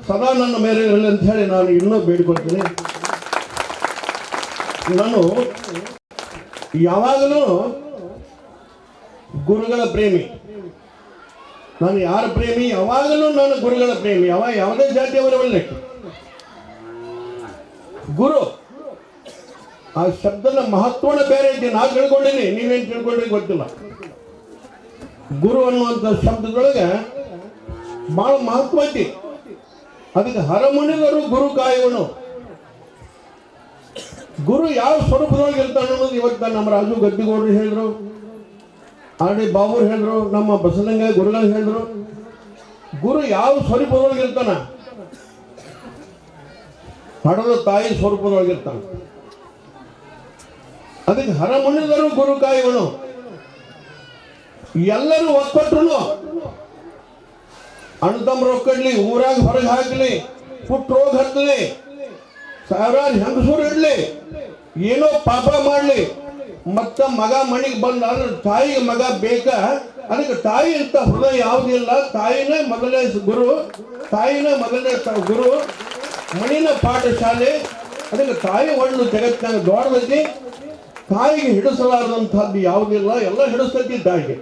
ಸದಾ ನನ್ನ ಮೇಲೆ ಇರಲಿ ಅಂತ ಹೇಳಿ ನಾನು ಇನ್ನೂ ಬೇಡಿಕೊಳ್ತೀನಿ. ನಾನು ಯಾವಾಗಲೂ ಗುರುಗಳ ಪ್ರೇಮಿ. ನಾನು ಯಾರ ಪ್ರೇಮಿ? ಯಾವಾಗಲೂ ನಾನು ಗುರುಗಳ ಪ್ರೇಮಿ. ಯಾವುದೇ ಜಾತಿಯವರವಲ್ಲ. ಗುರು ಆ ಶಬ್ದದ ಮಹತ್ವನ ಬೇರೆ ಐತಿ. ನಾ ತಿಳ್ಕೊಂಡಿನಿ, ನೀವೇನು ತಿಳ್ಕೊಂಡ್ರಿ ಗೊತ್ತಿಲ್ಲ. ಗುರು ಅನ್ನುವಂಥ ಶಬ್ದದೊಳಗೆ ಬಹಳ ಮಹತ್ವ ಐತಿ. ಅದಕ್ಕೆ ಹರಮುನಿದರು ಗುರು ಕಾಯುವನು. ಗುರು ಯಾವ ಸ್ವರೂಪದೊಳಗೆ ಇರ್ತಾನೆ ಅನ್ನೋದು ಇವತ್ತು ನಮ್ಮ ರಾಜು ಗದ್ದಿಗೌಡರು ಹೇಳಿದ್ರು, ಆರ್ ಡಿ ಬಾಬುರು ಹೇಳಿದ್ರು, ನಮ್ಮ ಬಸಲಿಂಗ ಗುರುಗಳು ಹೇಳಿದ್ರು. ಗುರು ಯಾವ ಸ್ವರೂಪದೊಳಗೆ ಇರ್ತಾನ? ಹಡದ ತಾಯಿ ಸ್ವರೂಪದೊಳಗಿರ್ತಾನೆ. ಅದಕ್ಕೆ ಹರಮುನಿದರು ಗುರು ಕಾಯುವನು. ಎಲ್ಲರೂ ಒಕ್ಕಟ್ರು ಅಣ್ಣತಮ್ಮರು ಒಕ್ಕಡ್ಲಿ, ಊರಾಗ ಹೊರಗೆ ಹಾಕಲಿ, ಪುಟ್ಟ ರೋಗ ಹತ್ತಲಿ, ಸಾವಿರಾರು ಹೆಂಗಸೂರು ಇಡ್ಲಿ, ಏನೋ ಪಾಪ ಮಾಡಲಿ, ಮತ್ತ ಮಗ ಮಣಿಗೆ ಬಂದ ಅಂದ್ರೆ ತಾಯಿಗೆ ಮಗ ಬೇಕಾ? ಅದಕ್ಕೆ ತಾಯಿ ಅಂತ ಹೃದಯ ಯಾವುದಿಲ್ಲ. ತಾಯಿನೇ ಮೊದಲನೇ ಗುರು, ತಾಯಿನೇ ಮೊದಲನೇ ಗುರು, ಮಣಿನ ಪಾಠಶಾಲೆ. ಅದಕ್ಕೆ ತಾಯಿ ಒಳ್ಳು ಜಗತ್ತಿನಾಗ ದೊಡ್ಡದೈತಿ. ತಾಯಿಗೆ ಹಿಡಿಸಲಾರದಂಥದ್ದು ಯಾವುದಿಲ್ಲ, ಎಲ್ಲ ಹಿಡಿಸ್ತೈತಿ ತಾಯಿಗೆ.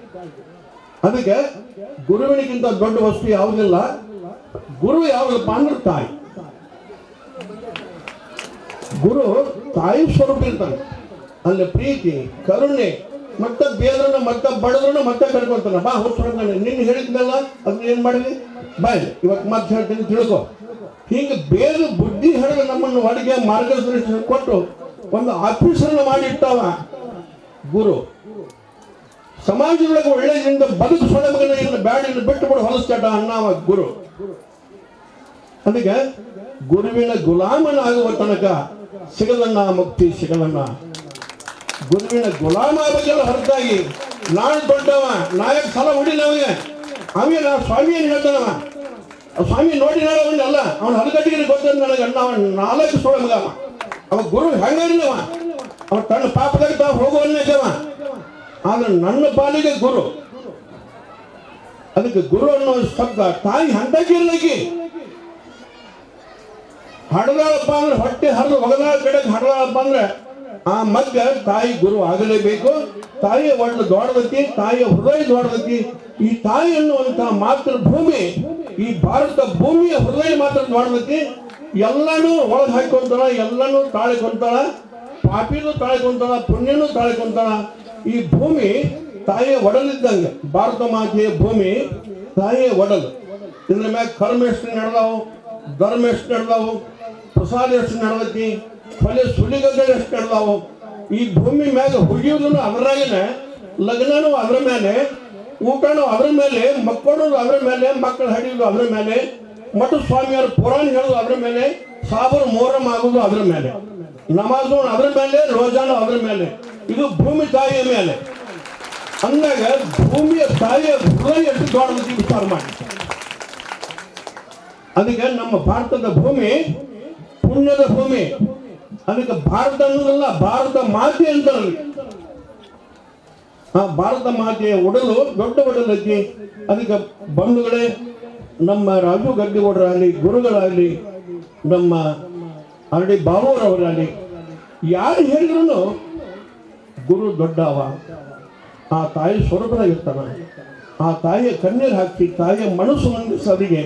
ಅದಕ್ಕೆ ಗುರುವಿನಿಗಿಂತ ದೊಡ್ಡ ವಸ್ತು ಯಾವುದಿಲ್ಲ. ಗುರು ಯಾವುದಪ್ಪ ಅಂದ್ರೆ ತಾಯಿ. ಗುರು ತಾಯಿ ಸ್ವರೂಪ ಇರ್ತಾನೆ. ಅಲ್ಲಿ ಪ್ರೀತಿ, ಕರುಣೆ, ಮತ್ತೆ ಬೇದ್ರನ್ನ ಮತ್ತೆ ಬಡದ್ರನ್ನ ಮತ್ತೆ ಕರ್ಕೊಂತಾನೆ. ಬಾ ಹುಡ್ಸ್ಕೊಂತಾನೆ. ನಿನ್ನ ಹೇಳಿದ್ನಲ್ಲ ಅದನ್ನ ಏನ್ ಮಾಡಿದ್ವಿ? ಬಾಯ್ ಇವತ್ತು ಮತ್ತೆ ಹೇಳ್ತೀನಿ, ತಿಳ್ಕೊ. ಹೀಗೆ ಬೇರೆ ಬುದ್ಧಿ ಹರಿದ ನಮ್ಮನ್ನು ಅಡುಗೆ ಮಾರ್ಗದರ್ಶನ ಕೊಟ್ಟು ಒಂದು ಆಫೀಸರ್ನ ಮಾಡಿರ್ತಾವ ಗುರು. ಸಮಾಜದೊಳಗೆ ಒಳ್ಳೆಯದಿಂದ ಬದುಕು ಸೊಳಮಗನ ಇನ್ನು ಬ್ಯಾಡ ಇನ್ನು ಬಿಟ್ಟು ಬಿಡು ಹೊಲಸ್ತಾಟ ಅನ್ನವ ಗುರು. ಅದಕ್ಕೆ ಗುರುವಿನ ಗುಲಾಮನಾಗುವ ತನಕ ಸಿಗಲನ್ನ ಮುಕ್ತಿ ಸಿಗಲನ್ನ. ಗುರುವಿನ ಗುಲಾಮ ಆಗಬೇಕಲ್ಲ ಹೊರತಾಗಿ ನಾನು ದೊಡ್ಡವ ನಾಯಕ ಸಲ ಹೊಡಿಲ್ಲ ಅವಿಗೆ. ಅವಿಗೆ ನಾ ಸ್ವಾಮಿ ಏನು ಹೇಳ್ತಾನವ? ಸ್ವಾಮಿ ನೋಡಿ ಅವನ್ನೆಲ್ಲ ಅವನ ಹಲಗಟ್ಟಿಗೆ ಗೊತ್ತ ನನಗೆ ಅಣ್ಣ. ಅವನ್ 4 ಸೋಳ ಮಗ ಅವ ಗುರು ಹೆಂಗಿರ್ಲವ. ಅವ ತನ್ನ ಪಾಪದಾಗ ತಾವು ಹೋಗುವಲ್ಲವ. ಆದ್ರೆ ನನ್ನ ಪಾಲಿಗೆ ಗುರು. ಅದಕ್ಕೆ ಗುರು ಅನ್ನೋ ಶಬ್ದ ತಾಯಿ ಹಂತಕ್ಕಿರ್ಲಿಕ್ಕೆ. ಹಡದಾಳಪ್ಪ ಅಂದ್ರೆ ಹೊಟ್ಟೆ ಹರಿದು ಒಗದಾಳ ಕಡೆಗೆ ಹಡದಾಳಪ್ಪ ಅಂದ್ರೆ ಆ ಮಗ್ಗ ತಾಯಿ ಗುರು ಆಗಲೇಬೇಕು. ತಾಯಿಯ ಒಳ್ಳೆ ದೊಡ್ಡದತಿ, ತಾಯಿಯ ಹೃದಯ ದೊಡ್ಡದತಿ. ಈ ತಾಯಿ ಅನ್ನುವಂಥ ಮಾತೃಭೂಮಿ, ಈ ಭಾರತ ಭೂಮಿಯ ಹೃದಯ ಮಾತ್ರ ದೊಡ್ಡದತಿ. ಎಲ್ಲನೂ ಒಳಗೆ ಹಾಕೊಂತಾಳ, ಎಲ್ಲನೂ ತಾಳಿಕೊಂತಾಳ, ಪಾಪಿನೂ ತಾಳಿಕೊಂತಾಳ, ಪುಣ್ಯನೂ ತಾಳಿಕೊಂತಾಳ. ಈ ಭೂಮಿ ತಾಯಿಯ ಒಡಲಿದ್ದಂಗೆ. ಭಾರತ ಮಾತೆಯ ಭೂಮಿ ತಾಯಿಯ ಒಡಲು. ಇದ್ರ ಮ್ಯಾಗ ಕರ್ಮ ಎಷ್ಟು ನಡೆದಾವು, ಧರ್ಮ ಎಷ್ಟು ನಡೆದಾವು, ಪ್ರಸಾದ ಎಷ್ಟು ನಡೆದೈತಿ, ಫಲ ಸುಲಿಗಗಳು ಎಷ್ಟು ನಡೆದಾವು. ಈ ಭೂಮಿ ಮ್ಯಾಗ ಹುಗಿಯೋದು ಅದರಾಗೇನೆ, ಲಗ್ನನೂ ಅದ್ರ ಮೇಲೆ, ಊಟನೂ ಅದ್ರ ಮೇಲೆ, ಮಕ್ಕಳೋದು ಅದ್ರ ಮೇಲೆ, ಮಕ್ಕಳು ಹಡಿಯೋದು ಅದ್ರ ಮೇಲೆ, ಮಠ ಸ್ವಾಮಿಯವರು ಪುರಾಣ ಹೇಳೋದು ಅದ್ರ ಮೇಲೆ, ಸಾಬರು ಮೊಹರಂ ಆಗೋದು ಅದ್ರ ಮೇಲೆ, ನಮಾಜು ಅದ್ರ ಮೇಲೆ, ರೋಜಾನು ಅದ್ರ ಮೇಲೆ. ಇದು ಭೂಮಿ ತಾಯಿಯ ಮೇಲೆ. ಅಂದಾಗ ಭೂಮಿಯ ತಾಯಿಯ ಹೃದಯ ಎಷ್ಟು ದೊಡ್ಡದು ವಿಚಾರ ಮಾಡಿ. ಅದಕ್ಕೆ ನಮ್ಮ ಭಾರತದ ಭೂಮಿ ಪುಣ್ಯದ ಭೂಮಿ. ಅದಕ್ಕೆ ಭಾರತ ಅನ್ನೋದಲ್ಲ, ಭಾರತ ಮಾತೆ ಅಂತಾರಲ್ಲಿ. ಆ ಭಾರತ ಮಾತೆಯ ಒಡಲು ದೊಡ್ಡ ಒಡಲೈತಿ. ಅದಕ್ಕೆ ಬಂಧುಗಳೇ, ನಮ್ಮ ರಾಜು ಗದ್ದಿಗೌಡರಾಗಲಿ, ಗುರುಗಳಾಗಲಿ, ನಮ್ಮ ಆರ್ ಡಿ ಬಾಬುರವರಾಗಲಿ, ಯಾರು ಹೇಳಿದ್ರು ಗುರು ದೊಡ್ಡವ. ಆ ತಾಯಿ ಸ್ವರೂಪದಾಗಿರ್ತಾನ. ಆ ತಾಯಿಯ ಕಣ್ಣೀರು ಹಾಕಿ ತಾಯಿಯ ಮನಸ್ಸು ಮಂದಿಸೋರಿಗೆ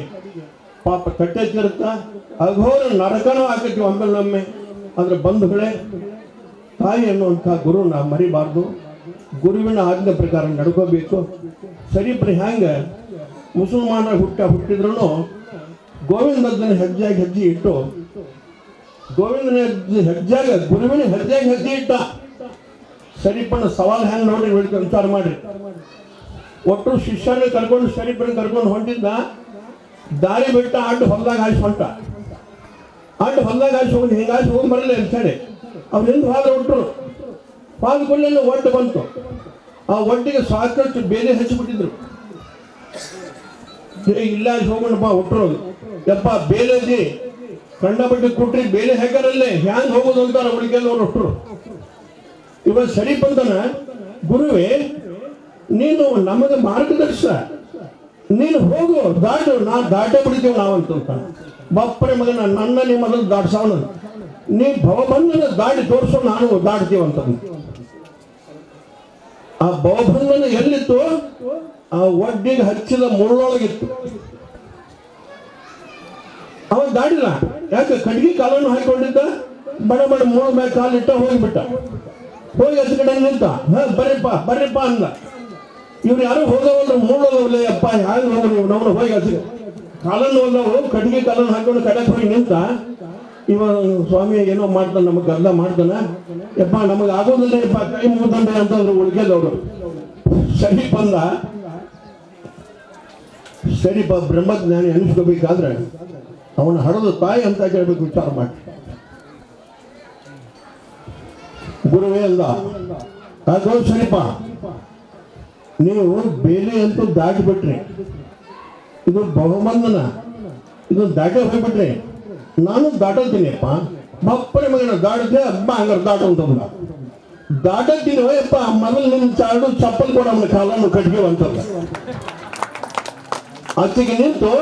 ಪಾಪ ಕಟ್ಟೆಚ್ಚಿರುತ್ತ ಅಘೋರ ನರಕನೂ ಹಾಕೈತಿ ಒಮ್ಮೆಲ್ಲೊಮ್ಮೆ. ಆದರೆ ಬಂಧುಗಳೇ, ತಾಯಿ ಅನ್ನುವಂಥ ಗುರು ನಾವು ಮರಿಬಾರ್ದು. ಗುರುವಿನ ಆಜ್ಞೆ ಪ್ರಕಾರ ನಡ್ಕೋಬೇಕು. ಸರಿಪ್ರಿ ಹ್ಯಾಂಗೆ ಮುಸಲ್ಮಾನರ ಹುಟ್ಟಿದ್ರು ಗೋವಿಂದನ ಹೆಜ್ಜೆಯಾಗಿ ಹೆಜ್ಜೆ ಇಟ್ಟು, ಗೋವಿಂದನ ಹೆಜ್ಜೆಯಾಗ ಗುರುವಿನ ಹೆಜ್ಜೆಯಾಗಿ ಹೆಜ್ಜೆ ಇಟ್ಟ. ಸರಿಪಣ್ಣ ಸವಾಲ್ ಹೆಂಗೆ ನೋಡಿ ವಿಚಾರ ಮಾಡ್ರಿ. ಒಟ್ಟು ಶಿಷ್ಯರನ್ನ ಕರ್ಕೊಂಡು ಸರಿಪಣ್ಣ ಕರ್ಕೊಂಡು ಹೊಂಟಿದ್ದ. ದಾರಿ ಬಿಟ್ಟ ಅಡ್ಡು ಹೊಲದಾಗ ಹಾಯ್ಸಿ ಹೊಂಟ. ಅಡ್ಡು ಹೊಲದಾಗ ಹಾಯ್ಸಿ ಹೋಗಿ ಹಿಂಗಾಗಿ ಹೋಗಿ ಬರಲಿ ಅಂತ ಹೇಳಿ ಅವ್ರು ಹಿಂದೆ ಹೋದ್ರೆ ಒಟ್ಟರು. ಹೋದ ಕೂಡಲೇ ಒಟ್ಟು ಬಂತು. ಆ ಒಟ್ಟಿಗೆ ಸಾಕಷ್ಟು ಬೇರೆ ಹಚ್ಚಿಬಿಟ್ಟಿದ್ರು. ಇಲ್ಲ ಹೋಗೋಣಪ್ಪ ಒಟ್ಟರು. ಯಪ್ಪ ಬೇಲೆದಿ ಕಂಡಪಟ್ಟು ಕೊಟ್ರಿ ಬೇಲೆ ಹಾಕಾರಲ್ಲೇ ಹ್ಯಾಂಗ್ ಹೋಗೋದು ಅಂತಾರ ಉಳಿಕೆಲ್ಲ ಅವ್ರು ಒಟ್ಟರು. ಇವಾಗ ಸರಿ ಬಂದನ ಗುರುವೇ ನೀನು ನಮಗೆ ಮಾರ್ಗದರ್ಶ, ನೀನು ಹೋಗು ದಾಟು, ನಾವು ದಾಟೇ ಬಿಡ್ತೀವಿ ನಾವಂತ. ಬಪ್ಪರೆ ಮಗನ ನನ್ನೇ ಮೊದಲು ದಾಟ್ಸವನ, ನೀ ಭವಬಂಧನ ದಾಟಿ ತೋರಿಸೋ, ನಾನು ದಾಟ್ತೀವಂತ. ಆ ಭವಬಂಧನ ಎಲ್ಲಿತ್ತು? ಆ ಒಡ್ಡಿಗೆ ಹಚ್ಚಿದ ಮುಳ್ಳೊಳಗಿತ್ತು. ಅವ ದಾಟಿಲ್ಲ, ಯಾಕೆ? ಕಡ್ಗಿ ಕಾಲನ್ನು ಹಾಕೊಂಡಿದ್ದ, ಬಡ ಬಡ ಮುಳ್ಳ ಮೇಲೆ ಕಾಲಿಟ್ಟ ಹೋಗಿಬಿಟ್ಟ. ಹೋಗಿ ಹಚ್ಚ ಕಡೆ ನಿಂತ, ಬರ್ರಿಪ್ಪ ಅಂದ. ಇವ್ರು ಯಾರು ಹೋಗವಲ್ಲ, ಮುಳ್ಳೋಗಲ್ಲ ಅಪ್ಪ, ಹ್ಯಾಂಗ ಹೋಗ್ರಿ ನಾವು ಹೋಗಿ ಹಚ್ಚ ಕಾಲನ್ನು ಹೋದವು, ಕಡ್ಗಿ ಕಾಲನ್ನು ಹಾಕೊಂಡು ಕಡೆಗೆ ಹೋಗಿ ನಿಂತ. ಇವ ಸ್ವಾಮಿ ಏನೋ ಮಾಡ್ತಾನೆ, ನಮಗೆ ಗದ್ದ ಮಾಡ್ತಾನೆ, ಯಪ್ಪ ನಮಗೆ ಆಗೋದಿಲ್ಲ ಯಪ್ಪ, ಕೈ ಮುಗ್ದಂಡೆ ಅಂತಂದ್ರು ಉಳ್ಕೆದವರು. ಸರಿ ಬಂದ, ಸರಿಪ್ಪ ಬ್ರಹ್ಮಜ್ಞಾನಿ ಅನಿಸ್ಕೋಬೇಕಾದ್ರೆ ಅವನ ಹಡದ ತಾಯಿ ಅಂತ ಕೇಳ್ಬೇಕು, ವಿಚಾರ ಮಾಡಿ. ಗುರುವೇ ಅಂದ, ಅದು ಸರಿಪ, ನೀವು ಬೇಲಿ ಅಂತೂ ದಾಟಿಬಿಟ್ರಿ, ಇದು ಬಹುಬಂಧನ, ಇದು ದಾಟಿ ಹೋಗ್ಬಿಟ್ರಿ, ನಾನು ದಾಟತ್ತೀನಿಯಪ್ಪ. ಬಪ್ಪರೆ ಮಗನ ದಾಟದೆ ಹಬ್ಬ ಹಂಗಾರೆ ದಾಟು ಅಂತಂದ. ದಾಟತ್ತೀನಿ ಯಪ್ಪ, ಮೊದಲು ನಿನ್ನ ಚಾಡು ಚಪ್ಪಲ್ ಕೊಡ ಅವನ ಕಾಲನ್ನು ಕಟ್ಗೆ ಅಂತಂದ. ಅತ್ತಿಗೆ ನಿಂತು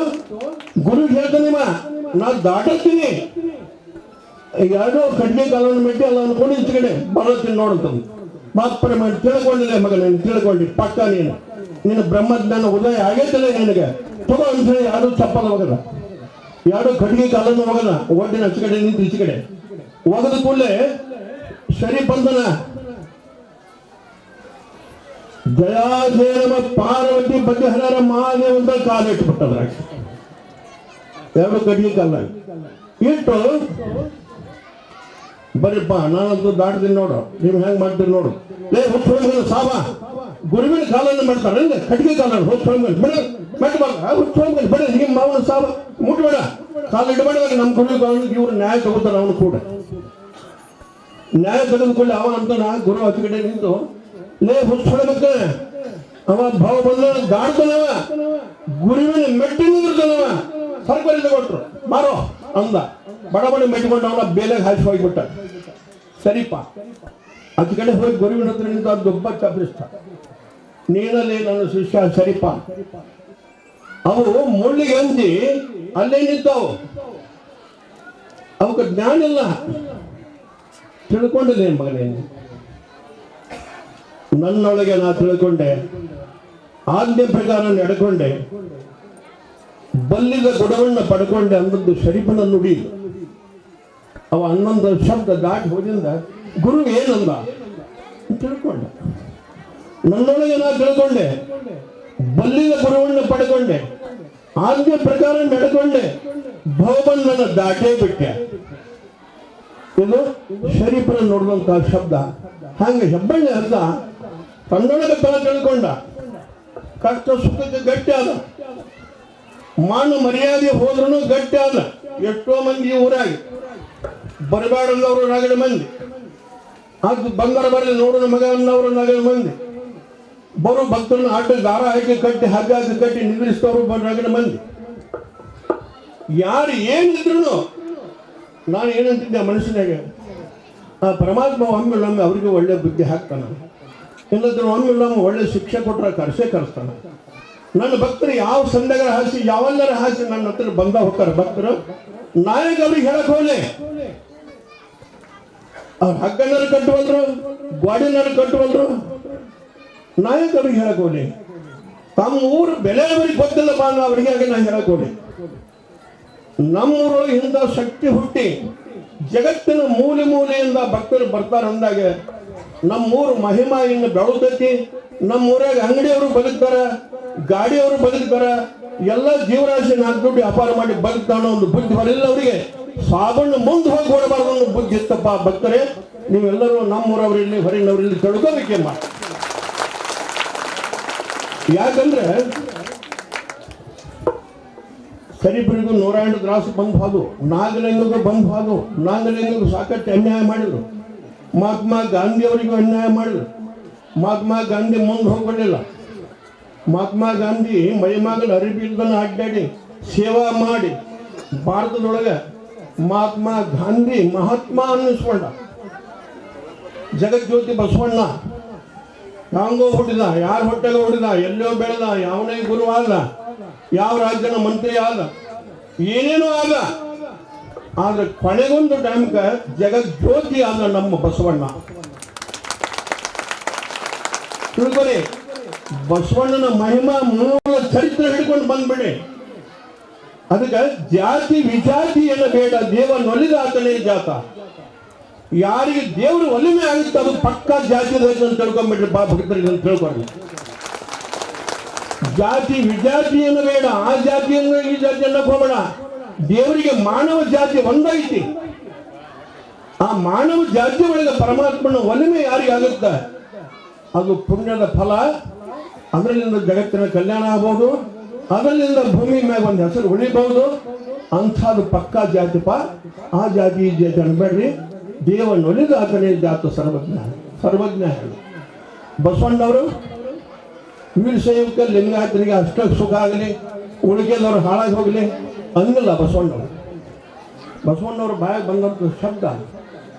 ಗುರು ಹೇಳ್ತಾನಿಮ್ಮ, ನಾ ದಾಟತ್ತೀನಿ, ಎರಡೂ ಕಡ್ಗೆ ಕಾಲವನ್ನು ಮೆಟ್ಟಿ ಅಲ್ಲ ಅನ್ಕೊಂಡು ಇಂಚ ಕಡೆ ಬರತ್ತೀನಿ ನೋಡಂತಂದು. ಬಪ್ಪರೆ ಮಾಡಿ ತಿಳ್ಕೊಂಡಿಲ್ಲ ಮಗ, ನೀನು ತಿಳ್ಕೊಂಡಿ ಪಕ್ಕ, ನಿನ್ನ ಬ್ರಹ್ಮಜ್ಞಾನ ಉದಯ ಆಗೈತಲ್ಲ ನಿನಗೆ, ತಗೋ ಅಂತೇಳಿ ಯಾರು ಚಪ್ಪಲ್ ಹೋಗಲ್ಲ, ಯಾರು ಕಡ್ಗೆ ಕಾಲನ್ನು ಹೋಗಲ್ಲ, ಒಡ್ಡಿನ ಹಚ್ಚ ಕಡೆ ನಿಂತು ಈಚೆ ಕಡೆ ಹೋಗದ ಕೂಡಲೇ ಸರಿ ಬಂದನ. ಜಯಾಜಯಮ ಪಾರ್ವತಿ ಬಗೆಹರರ ಮಾಲೆ ಅಂತ ಕಾಲಿಟ್ಬಿಟ್ಟದ್ರ, ಎರಡು ಕಡ್ಗೆ ಕಾಲ ಇಟ್ಟು, ಬರೀಪ್ಪ ನಾನಂತೂ ದಾಟ್ತೀನಿ ನೋಡು, ನೀವು ಹೆಂಗ್ ಮಾಡ್ತೀರಿ ನೋಡು. ಲೇ ಹುಚ್ಚ ಸಾಬ, ಗುರುವಿನ ಕಾಲನ್ನು ಮಾಡ್ತಾರೆ, ಕಟ್ಗೆ ಕಾಲ ಹುಚ್ಚ ಬೇಡ, ನಿಮ್ಮ ಮಾವನ ಸಾಬ ಮುಟ್ಬೇಡ, ಕಾಲು ಇಡಬೇಡ. ನಮ್ಮ ಗುರುವಿಗೆ ಇವ್ರು ನ್ಯಾಯ ತಗೋತಾನೆ, ಅವನು ಕೂಡ ನ್ಯಾಯ ತೆಗೆದುಕೊಳ್ಳಿ. ಅವ ಅಂತಾನ, ಗುರು ಹತ್ತು ಕಡೆ ನಿಂತು, ಲೇ ಹುಚ್ಚ ಅವ ಭಾವ ಬಂದ ದಾಡ್ತಾನವ, ಗುರುವಿನ ಮೆಟ್ಟಿ ನಿಂದಿರ್ತಾನವ, ಸರ್ಕಾರಿ ತಗೊಟ್ರು ಮಾರೋ ಅಂದ. ಬಡ ಬಡ ಮೆಟ್ಕೊಂಡು ಅವನ ಬೇಲೆಗೆ ಹಾಕಿ ಹೋಗಿಬಿಟ್ಟ. ಸರಿಪ ಅದ್ ಕಡೆ ಹೋಗಿ ಗುರುವಿನ ಹತ್ರ ನಿಂತು ಅದು ಒಬ್ಬ ಚಪ್ರಿಸ್ತ, ನೀನಲ್ಲಿ ನನ್ನ ಶಿಷ್ಯ ಸರಿಪ. ಅವು ಮುಳ್ಳಿಗೆ ಅಂಜಿ ಅಲ್ಲೇ ನಿಂತವು, ಅವಕ್ಕೆ ಜ್ಞಾನ ಇಲ್ಲ, ತಿಳ್ಕೊಂಡಿಲ್ಲ ಮಗನೇನು. ನನ್ನೊಳಗೆ ನಾ ತಿಳ್ಕೊಂಡೆ, ಆಜ್ಞೆ ಪ್ರಕಾರ ನಡ್ಕೊಂಡೆ, ಬಲ್ಲಿದ ಗುಣವನ್ನ ಪಡ್ಕೊಂಡೆ ಅಂದದ್ದು ಶರೀಫನ ನುಡಿ. ಅವ 11 ಶಬ್ದ ದಾಟಿ ಹೋದಿಂದ ಗುರು ಏನಂದ ತಿಳ್ಕೊಂಡ. ನನ್ನೊಳಗೆ ನಾ ತಿಳ್ಕೊಂಡೆ, ಬಲ್ಲಿದ ಗುರುವನ್ನ ಪಡ್ಕೊಂಡೆ, ಆಜ್ಞೆ ಪ್ರಕಾರ ನಡ್ಕೊಂಡೆ, ಭವಬಂಧನ ದಾಟೇ ಬಿಟ್ಟೆ. ಇದು ಶರೀಫನ ನೋಡುವಂತಹ ಶಬ್ದ. ಹಂಗೆ ಹೆಬ್ಬಳ್ಳಿ ಅರ್ಥ ತನ್ನೊಳಗೆ ತರ ತಿಳ್ಕೊಂಡ, ಕಷ್ಟ ಸುಖಕ್ಕೆ ಗಟ್ಟಿ ಆದ, ಮಾನ ಮರ್ಯಾದೆ ಹೋದ್ರೂ ಗಟ್ಟಿ ಆದ. ಎಷ್ಟೋ ಮಂದಿ ಊರಾಗಿ ಬರಬೇಡಂದವರು ನಗರ ಮಂದಿ, ಅದು ಬಂಗಾರ ಬರಲಿ ನೋಡೋಣ ಮಗ ಅನ್ನವರು ನಗರ ಮಂದಿ, ಬರೋ ಭಕ್ತರನ್ನು ಅಡ್ಡ ದಾರ ಹಾಕಿ ಕಟ್ಟಿ ಹಗ್ಗ ಹಾಕಿ ಕಟ್ಟಿ ನಿದ್ರಿಸ್ತವರು ನಗರ ಮಂದಿ. ಯಾರು ಏನಿದ್ರು ನಾನು ಏನಂತಿದ್ದೆ ಮನುಷ್ಯನಾಗೆ, ಆ ಪರಮಾತ್ಮ ಒಮ್ಮೆ ನಮ್ಮೆ ಅವ್ರಿಗೆ ಒಳ್ಳೆ ಬುದ್ಧಿ ಹಾಕ್ತಾನ, ಇಲ್ಲದ್ರೆ ಒಮ್ಮೆ ನಮ್ಮ ಒಳ್ಳೆ ಶಿಕ್ಷೆ ಕೊಟ್ಟರೆ ಕರೆಸ್ತಾನೆ. ನನ್ನ ಭಕ್ತರು ಯಾವ ಸಂದಗರ ಹಾಸಿ ಯಾವೆಲ್ಲರ ಹಾಸಿ ನನ್ನ ಹತ್ರ ಬಂದ ಹೋಗ್ತಾರೆ ಭಕ್ತರು. ನಾಯಕ ಅವ್ರಿಗೆ ಹೇಳಕ್ ಹೋಗ್ಲಿ, ಅವ್ರ ಹಗ್ಗನರು ಕಟ್ಟುವಲ್ರು, ಗ್ವಾಡಿನರು ಕಟ್ಟುವಲ್ರು, ನಾಯಕ ಅವ್ರಿಗೆ ಹೇಳಕ್ ಹೋಗ್ಲಿ. ತಮ್ಮ ಊರು ಬೆಲೆ ಅವರಿಗೆ ಗೊತ್ತಿಲ್ಲ ಬಾ ಅವರಿಗೆ ಹಾಗೆ ನಾನು ಹೇಳಕ್ ಹೋಗ್ಲಿ. ನಮ್ಮೂರೊಳಗೆ ಇಂಥ ಶಕ್ತಿ ಹುಟ್ಟಿ ಜಗತ್ತಿನ ಮೂಲೆ ಮೂಲೆಯಿಂದ ಭಕ್ತರು ಬರ್ತಾರೆ ಅಂದಾಗ ನಮ್ಮೂರು ಮಹಿಮಾ ಇನ್ನು ಬೆಳೆದೈತಿ. ನಮ್ಮೂರಾಗ ಅಂಗಡಿಯವರು ಬದುಕ್ತಾರ, ಗಾಡಿಯವರು ಬದುಕ್ತಾರ, ಎಲ್ಲ ಜೀವರಾಶಿ ನಾಲ್ಕು ದುಡ್ಡು ವ್ಯಾಪಾರ ಮಾಡಿ ಬದುಕ್ತಾನೋ ಒಂದು ಬುದ್ಧಿ ಬರಲಿಲ್ಲ ಅವರಿಗೆ. ಸಾಬಣ್ಣು ಮುಂದೆ ಹೋಗಿ ಓಡಬಾರ್ದು ಅನ್ನೋ ಬುದ್ಧಿ ಇತ್ತಪ್ಪ ಭಕ್ತರೇ. ನೀವೆಲ್ಲರೂ ನಮ್ಮೂರವರಿಲ್ಲಿ ಹೊರಗಿನವರಿಲ್ಲಿ ತಿಳ್ಕೋಬೇಕೆ ಮಾಡಿ. ಯಾಕಂದ್ರೆ ಸರಿಬ್ರಿಗೂ 108 ತ್ರಾಸು ಬಂದು ಹೋದು, ನಾಗಲಿಂಗಗೂ ಬಂದು ಹೋದು, ನಾಗಲಿಂಗಗೂ ಸಾಕಷ್ಟು ಅನ್ಯಾಯ ಮಾಡಿದ್ರು, ಮಹಾತ್ಮ ಗಾಂಧಿ ಅವರಿಗೂ ಅನ್ಯಾಯ ಮಾಡಿದ್ರು. ಮಹಾತ್ಮ ಗಾಂಧಿ ಮುಂದೆ ಹೋಗ್ಕೊಳ್ಳಿಲ್ಲ. ಮಹಾತ್ಮ ಗಾಂಧಿ ಮೈಮಾಗಲು ಅರಿಬಿ ಇಲ್ದನ್ನು ಅಡ್ಡಾಡಿ ಸೇವಾ ಮಾಡಿ ಭಾರತದೊಳಗೆ ಮಹಾತ್ಮ ಗಾಂಧಿ ಮಹಾತ್ಮ ಅನ್ನಿಸ್ಕೊಂಡ. ಜಗಜ್ಯೋತಿ ಬಸವಣ್ಣ ಹ್ಯಾಂಗೋ ಹುಟ್ಟಿದ, ಯಾರ ಹೊಟ್ಟೆಗ ಹುಟ್ಟಿದ, ಎಲ್ಲೋ ಬೆಳೆದ, ಯಾವನೇ ಗುರು ಆದ, ಯಾವ ರಾಜ್ಯನ ಮಂತ್ರಿ ಆದ, ಏನೇನೋ ಆದ. ಆದ್ರೆ ಕೊನೆಗೊಂದು ಟೈಮ್ಗ ಜಗಜ್ಯೋತಿ ಆದ ನಮ್ಮ ಬಸವಣ್ಣ. ತಿಳ್ಕೊರಿ, ಬಸವಣ್ಣನ ಮಹಿಮಾ ಮೂಲ ಚರಿತ್ರೆ ಹಿಡ್ಕೊಂಡು ಬಂದ್ಬಿಡಿ. ಅದಕ್ಕೆ ಜಾತಿ ವಿಜಾತಿ ಏನು ಬೇಡ, ದೇವ ನೊಲಿದ ಆತನೇ ಜಾತ. ಯಾರಿಗೆ ದೇವರು ಒಲಿಮೆ ಆಗುತ್ತೆ ಅದು ಪಕ್ಕಾ ಜಾತಿ ಅಂತ ತಿಳ್ಕೊಂಡ್ಬಿಟ್ರಿ. ಭಕ್ತರಿಗೆ ಅಂತ ತಿಳ್ಕೊಳ್ಳಿ. ಜಾತಿ ವಿಜಾತಿಯನ್ನು ಬೇಡ, ಆ ಜಾತಿಯನ್ನು ಈ ಜಾತಿಯನ್ನು ಹೋಗಬೇಡ. ದೇವರಿಗೆ ಮಾನವ ಜಾತಿ ಒಂದೈತಿ. ಆ ಮಾನವ ಜಾತಿ ಒಳಗೆ ಪರಮಾತ್ಮನ ಒಲಿಮೆ ಯಾರಿಗಾಗುತ್ತೆ ಅದು ಪುಣ್ಯದ ಫಲ. ಅದರಿಂದ ಜಗತ್ತಿನ ಕಲ್ಯಾಣ ಆಗ್ಬೋದು, ಅದರಿಂದ ಭೂಮಿ ಮ್ಯಾಗ ಒಂದು ಹೆಸರು ಉಳಿಬಹುದು. ಅಂಥದ್ದು ಪಕ್ಕಾ ಜಾತಿಪ. ಆ ಜಾತಿ ಈ ಜಾತಿ ಅನ್ಬೇಡ್ರಿ. ದೇವ ನೊಲಿದ ಆತನೇ ಜಾತ ಸರ್ವಜ್ಞ. ಸರ್ವಜ್ಞ ಹೇಳಿ ಬಸವಣ್ಣವರು ವೀರಶೈವಕ್ಕೆ ಲಿಂಗಾಯತನಿಗೆ ಅಷ್ಟ ಸುಖ ಆಗಲಿ, ಉಳಿಕೆದವ್ರು ಹಾಳಾಗಿ ಹೋಗಲಿ ಅಂದಿಲ್ಲ ಬಸವಣ್ಣವರು. ಬಸವಣ್ಣವ್ರ ಬಾಯಾಗ ಬಂದಂಥ ಶಬ್ದ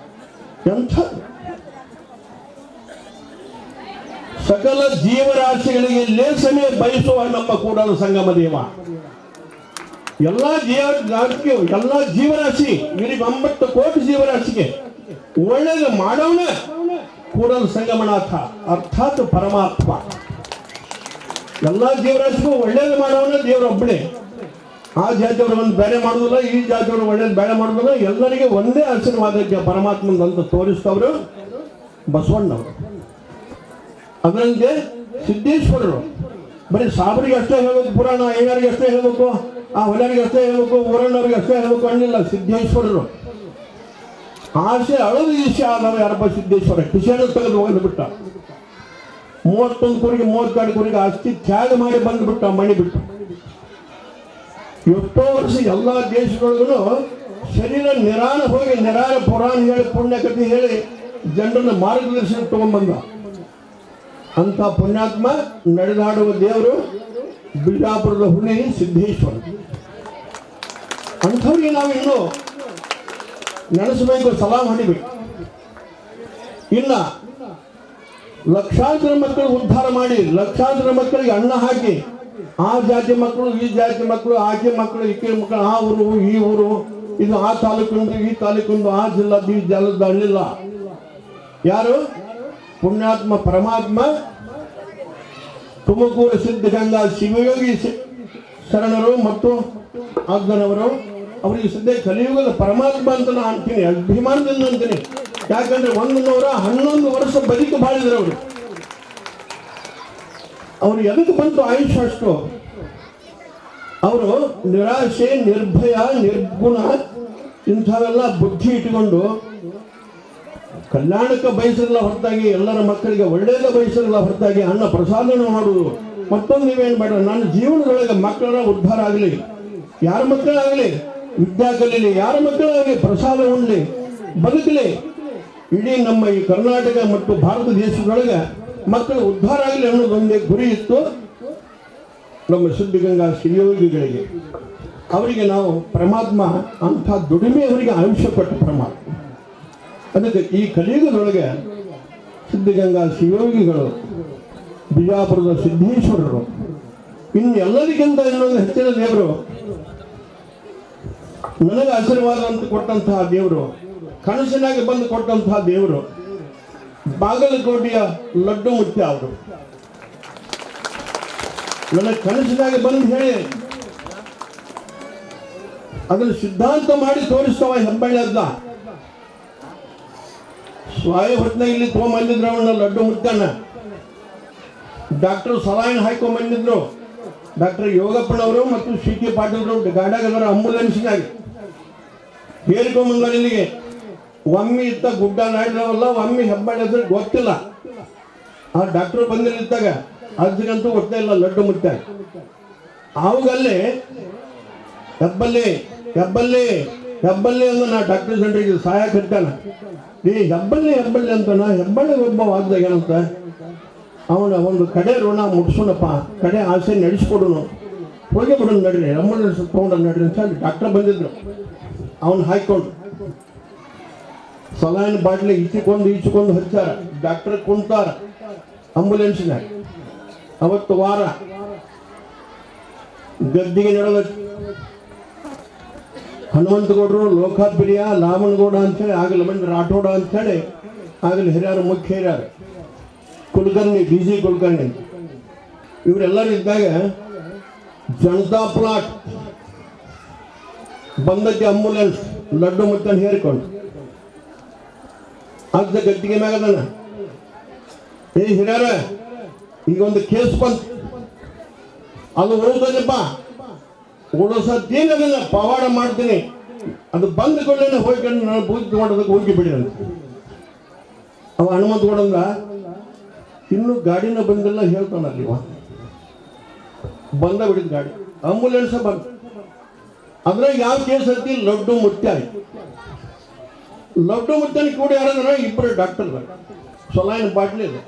ಎಂಥ ಸಕಲ ಜೀವರಾಶಿಗಳಿಗೆ ಲೇಸನೆ ಬಯಸುವ ನಮ್ಮ ಕೂಡಲ ಸಂಗಮ ದೇವ. ಎಲ್ಲ ಜೀವರಾಶಿ 9 ಕೋಟಿ ಜೀವರಾಶಿಗೆ ಒಳ್ಳೆಯದು ಮಾಡೋಣ ಕೂಡಲ ಸಂಗಮನಾಥ ಅರ್ಥಾತ್ ಪರಮಾತ್ಮ. ಎಲ್ಲ ಜೀವರಾಶಿಗೂ ಒಳ್ಳೇದು ಮಾಡೋಣ ದೇವರೊಬ್ಬನೇ. ಆ ಜಾತಿಯವರು ಒಂದು ಬೇರೆ ಮಾಡೋದಿಲ್ಲ, ಈ ಜಾತಿಯವರು ಒಳ್ಳೇದು ಬೇರೆ ಮಾಡೋದಿಲ್ಲ. ಎಲ್ಲರಿಗೆ ಒಂದೇ ಆಶೀರ್ವಾದಕ್ಕೆ ಪರಮಾತ್ಮಂತ ತೋರಿಸ್ತವರು ಬಸವಣ್ಣವರು. ಅದರಂತೆ ಸಿದ್ದೇಶ್ವರರು ಬರೀ ಸಾಬರಿಗೆ ಅಷ್ಟೇ ಹೇಳಬೇಕು, ಪುರಾಣ ಅಯ್ಯರಿಗೆ ಅಷ್ಟೇ ಹೇಳಬೇಕು, ಆ ಹೊಲರಿಗೆ ಅಷ್ಟೇ ಹೇಳಬೇಕು, ಊರಣ್ಣವ್ರಿಗೆ ಅಷ್ಟೇ ಹೇಳಬೇಕು ಅನ್ನಿಲ್ಲ. ಸಿದ್ದೇಶ್ವರರು ಆಸೆ ಅಳದು ಈಸೆ ಆದವ ಯಾರಪ್ಪ ಸಿದ್ದೇಶ್ವರ. ಕಿಶನ್ ತೆಗೆದು ಹೋಗಲು ಬಿಟ್ಟ. 31 ಕುರಿಗೆ 32 ಕುರಿಗೆ ಆಸ್ತಿ ತ್ಯಾಗ ಮಾಡಿ ಬಂದ್ಬಿಟ್ಟ, ಮಣಿ ಬಿಟ್ಟು. ಎಷ್ಟೋ ವರ್ಷ ಎಲ್ಲ ದೇಶಗಳಿಗೂ ಶರೀರ ನಿರಾಳ ಹೋಗಿ ನಿರಾಳ ಪುರಾಣ ಹೇಳಿ ಪುಣ್ಯಕಥೆ ಹೇಳಿ ಜನರನ್ನ ಮಾರ್ಗದರ್ಶನ ತಗೊಂಡ್ಬಂದ. ಅಂತ ಪುಣ್ಯಾತ್ಮ ನಡೆದಾಡುವ ದೇವರು ಬಿಜಾಪುರದ ಹುಲಿ ಸಿದ್ದೇಶ್ವರ. ಅಂಥವ್ರಿಗೆ ನಾವು ಇನ್ನೂ ನೆನೆಸಬೇಕು, ಸಲಾಂ ಹೊಡಿಬೇಕು. ಇನ್ನ ಲಕ್ಷಾಂತರ ಮಕ್ಕಳು ಉದ್ಧಾರ ಮಾಡಿ, ಲಕ್ಷಾಂತರ ಮಕ್ಕಳಿಗೆ ಅನ್ನ ಹಾಕಿ, ಆ ಜಾತಿ ಮಕ್ಕಳು ಈ ಜಾತಿ ಮಕ್ಕಳು, ಆಕೆ ಮಕ್ಕಳು ಈಕೆ ಮಕ್ಕಳು, ಆ ಊರು ಈ ಊರು, ಇದು ಆ ತಾಲೂಕಿಂದು ಈ ತಾಲೂಕಿಂದು, ಆ ಜಿಲ್ಲಾದ ಈ ಜಿಲ್ಲದ ಹಳ್ಳಿಲ್ಲ. ಯಾರು? ಪುಣ್ಯಾತ್ಮ ಪರಮಾತ್ಮ ತುಮಕೂರು ಸಿದ್ಧಗಂಗಾ ಶಿವಯೋಗಿ ಶರಣರು ಮತ್ತು ಆಜ್ಞನವರು. ಅವರಿಗೆ ಸದ್ಯ ಕಲಿಯುಗದ ಪರಮಾತ್ಮ ಅಂತ ನಾನು ಅಂತೀನಿ, ಅಭಿಮಾನದಿಂದ ಅಂತೀನಿ. ಯಾಕಂದ್ರೆ 111 ವರ್ಷ ಬದುಕು ಬಾಳಿದ್ರು ಅವರು. ಅವ್ರು ಎದಕ್ಕೆ ಬಂತು ಆಯುಷ್ಯ ಅಷ್ಟು? ಅವರು ನಿರಾಶೆ, ನಿರ್ಭಯ, ನಿರ್ಗುಣ ಇಂಥವೆಲ್ಲ ಬುದ್ಧಿ ಇಟ್ಟುಕೊಂಡು ಕಲ್ಯಾಣಕ್ಕೆ ಬಯಸಿರಲ್ಲ ಹೊರತಾಗಿ, ಎಲ್ಲರ ಮಕ್ಕಳಿಗೆ ಒಳ್ಳೆಯದ ಬಯಸಿರಲ್ಲ ಹೊರತಾಗಿ ಅನ್ನ ಪ್ರಸಾದನ ಮಾಡುವುದು. ಮತ್ತೊಂದು ನೀವೇನು ಬೇಡ, ನನ್ನ ಜೀವನದೊಳಗೆ ಮಕ್ಕಳ ಉದ್ಧಾರ ಆಗಲಿ, ಯಾರ ಮಕ್ಕಳಾಗಲಿ ವಿದ್ಯಾ ಕಲೀಲಿ, ಯಾರ ಮಕ್ಕಳಾಗಲಿ ಪ್ರಸಾದ ಉಣ್ಲಿ, ಬದುಕಲಿ. ಇಡೀ ನಮ್ಮ ಈ ಕರ್ನಾಟಕ ಮತ್ತು ಭಾರತ ದೇಶದೊಳಗೆ ಮಕ್ಕಳು ಉದ್ಧಾರ ಆಗಲಿ ಅನ್ನೋದೊಂದೇ ಗುರಿ ಇತ್ತು ನಮ್ಮ ಸಿದ್ಧಗಂಗಾ ಶಿವಯೋಗಿಗಳಿಗೆ. ಅವರಿಗೆ ನಾವು ಪರಮಾತ್ಮ ಅಂಥ ದುಡಿಮೆ ಅವರಿಗೆ ಆಯುಷ್ಯ ಕೊಟ್ಟ ಪರಮಾತ್ಮ. ಅದಕ್ಕೆ ಈ ಕಲಿಯುಗದೊಳಗೆ ಸಿದ್ಧಗಂಗಾ ಶಿವಯೋಗಿಗಳು, ಬಿಜಾಪುರದ ಸಿದ್ದೇಶ್ವರರು, ಇನ್ನೆಲ್ಲರಿಗಿಂತ ಇನ್ನೊಂದು ಹೆಚ್ಚಿನ ದೇವರು, ನನಗೆ ಆಶೀರ್ವಾದ ಅಂತ ಕೊಟ್ಟಂತಹ ದೇವರು, ಕನಸಿನಾಗಿ ಬಂದು ಕೊಟ್ಟಂತಹ ದೇವರು ಬಾಗಲಕೋಟೆಯ ಲಡ್ಡು ಮುತ್ಯ ಅವರು. ನನಗೆ ಕನಸಿನಾಗಿ ಬಂದು ಹೇಳಿ ಅದನ್ನು ಸಿದ್ಧಾಂತ ಮಾಡಿ ತೋರಿಸ್ತವ ಹೆಬ್ಬಳ್ಳಿಯದ್ದ. ಸ್ವಾಯ ಹೊತ್ತಿನಾಗ ಇಲ್ಲಿ ತೊಗೊಂಬಂದಿದ್ರು ಅವನ್ನ ಲಡ್ಡು ಮುತ್ತನ್ನ. ಡಾಕ್ಟರ್ ಸಲಾಯಿನ್ ಹಾಕೊಂಡ್ಬಂದಿದ್ರು. ಡಾಕ್ಟರ್ ಯೋಗಪ್ಪನವರು ಮತ್ತು ಸಿ ಕೆ ಪಾಟೀಲ್ರು ಗಾಡ್ಯಾಗದರ ಆಂಬುಲೆನ್ಸ್ನಾಗಿ ಹೇರಿಕೊಂಡ್ಬಂದಾರ ಇಲ್ಲಿಗೆ. ಒಮ್ಮೆ ಇತ್ತ ಗುಡ್ಡ ನಾಡಿದವಲ್ಲ, ಒಮ್ಮೆ ಹೆಬ್ಬಳ್ಳಿ ಹೆಸರು ಗೊತ್ತಿಲ್ಲ. ಆ ಡಾಕ್ಟರ್ ಬಂದಿಲ್ಲಿದ್ದಾಗ ಅಜ್ಜಿಗಂತೂ ಗೊತ್ತೇ ಇಲ್ಲ ಲಡ್ಡು ಮುತ್ತ. ಅವಾಗಲ್ಲೇ ಹೆಬ್ಬಲ್ಲಿ ಹೆಬ್ಬಲ್ಲಿ ಹೆಬ್ಬಲ್ಲಿ ಅಂದ ನಾ ಡಾಕ್ಟರ್ ಜನರಿಗೆ ಸಹಾಯ ಕಟ್ಟಾನ. ಈ ಹೆಬ್ಬಳ್ಳಿ ಹೆಬ್ಬಳ್ಳಿ ಅಂತನ ಹೆಬ್ಬಳ್ಳಿ ಒಬ್ಬ ವಾಗ್ದಾಗ ಏನಂತ, ಅವನ ಒಂದು ಕಡೆ ಋಣ ಮುಟ್ಸೋಣಪ್ಪ, ಕಡೆ ಆಸೆ ನಡೆಸ್ಕೊಡೋನು, ಹೋಗಿ ಬಿಡೋಣ ನಡ್ರಿ, ಆಂಬುಲೆನ್ಸ್ ತೊಗೊಂಡು ನಡ್ರಿ ಅಂತ ಡಾಕ್ಟರ್ ಬಂದಿದ್ರು. ಅವನು ಹಾಕೊಂಡು ಸಲಾಯಿನ ಬಾಟ್ಲಿ ಈಚಿಕೊಂಡು ಹಚ್ಚಾರ. ಡಾಕ್ಟರ್ ಕುಂತಾರ. ಆಂಬುಲೆನ್ಸ್ನಾಗ. ಅವತ್ತು ವಾರ ಗದ್ದಿಗೆ ನಡೆದ ಹನುಮಂತಗೌಡರು, ಲೋಕಾಪ್ರಿಯ, ಲಾಮನಗೌಡ ಅಂತೇಳಿ, ಆಗಲಿ ಮಂದಿ ರಾಠೋಡ ಅಂತೇಳಿ, ಆಗಲಿ ಹಿರಿಯರು, ಮುಖ್ಯ ಹಿರಿಯರು, ಕುಲಕರ್ಣಿ, ಡಿ ಜಿ ಕುಲಕರ್ಣಿ, ಇವರೆಲ್ಲರೂ ಇದ್ದಾಗ ಜನತಾ ಪ್ಲಾಟ್ ಬಂದಕ್ಕೆ ಆಂಬುಲೆನ್ಸ್ ಲಡ್ಡು ಮುತ್ತನ್ನು ಹೇರಿಕೊಂಡು ಅದ ಗದ್ದಿಗೆ ಮ್ಯಾಗದನ. ಏ ಹಿರಿಯರ, ಈಗ ಒಂದು ಕೇಸ್ ಬಂತು, ಅದು ಉಳಿದಪ್ಪ, ಉಳಿಸೋದೇನದನ್ನ ಪವಾಡ ಮಾಡ್ತೀನಿ, ಅದು ಬಂದ ಕೊಳ್ಳೇನೆ ಹೋಗ್ಕೊಂಡು ನಾನು ಪೂಜೆ ಮಾಡೋದಕ್ಕೆ ಹೋಗಿ ಬಿಡಿ ಅಂತ. ಅವ ಹನುಮಂತ ಕೊಡಂದ ಇನ್ನೂ ಗಾಡಿನ ಬಂದಿಲ್ಲ ಹೇಳ್ತಾನಲ್ಲಿ. ಬಂದ ಬಿಡಿದ ಗಾಡಿ, ಆಂಬುಲೆನ್ಸ್ ಬಂದ. ಅದ್ರಾಗ ಯಾವ ಕೇಸ್ ಐತಿ? ಲಡ್ಡು ಮುತ್ಯ ಆಯ್ತು. ಲಡ್ಡು ಮುತ್ತನ ಕೂಡ ಯಾರಂದ್ರೆ ಇಬ್ಬರು ಡಾಕ್ಟರ್, ಸೊಲಾಯಿನ ಬಾಟ್ಲಿ ಇದೆ.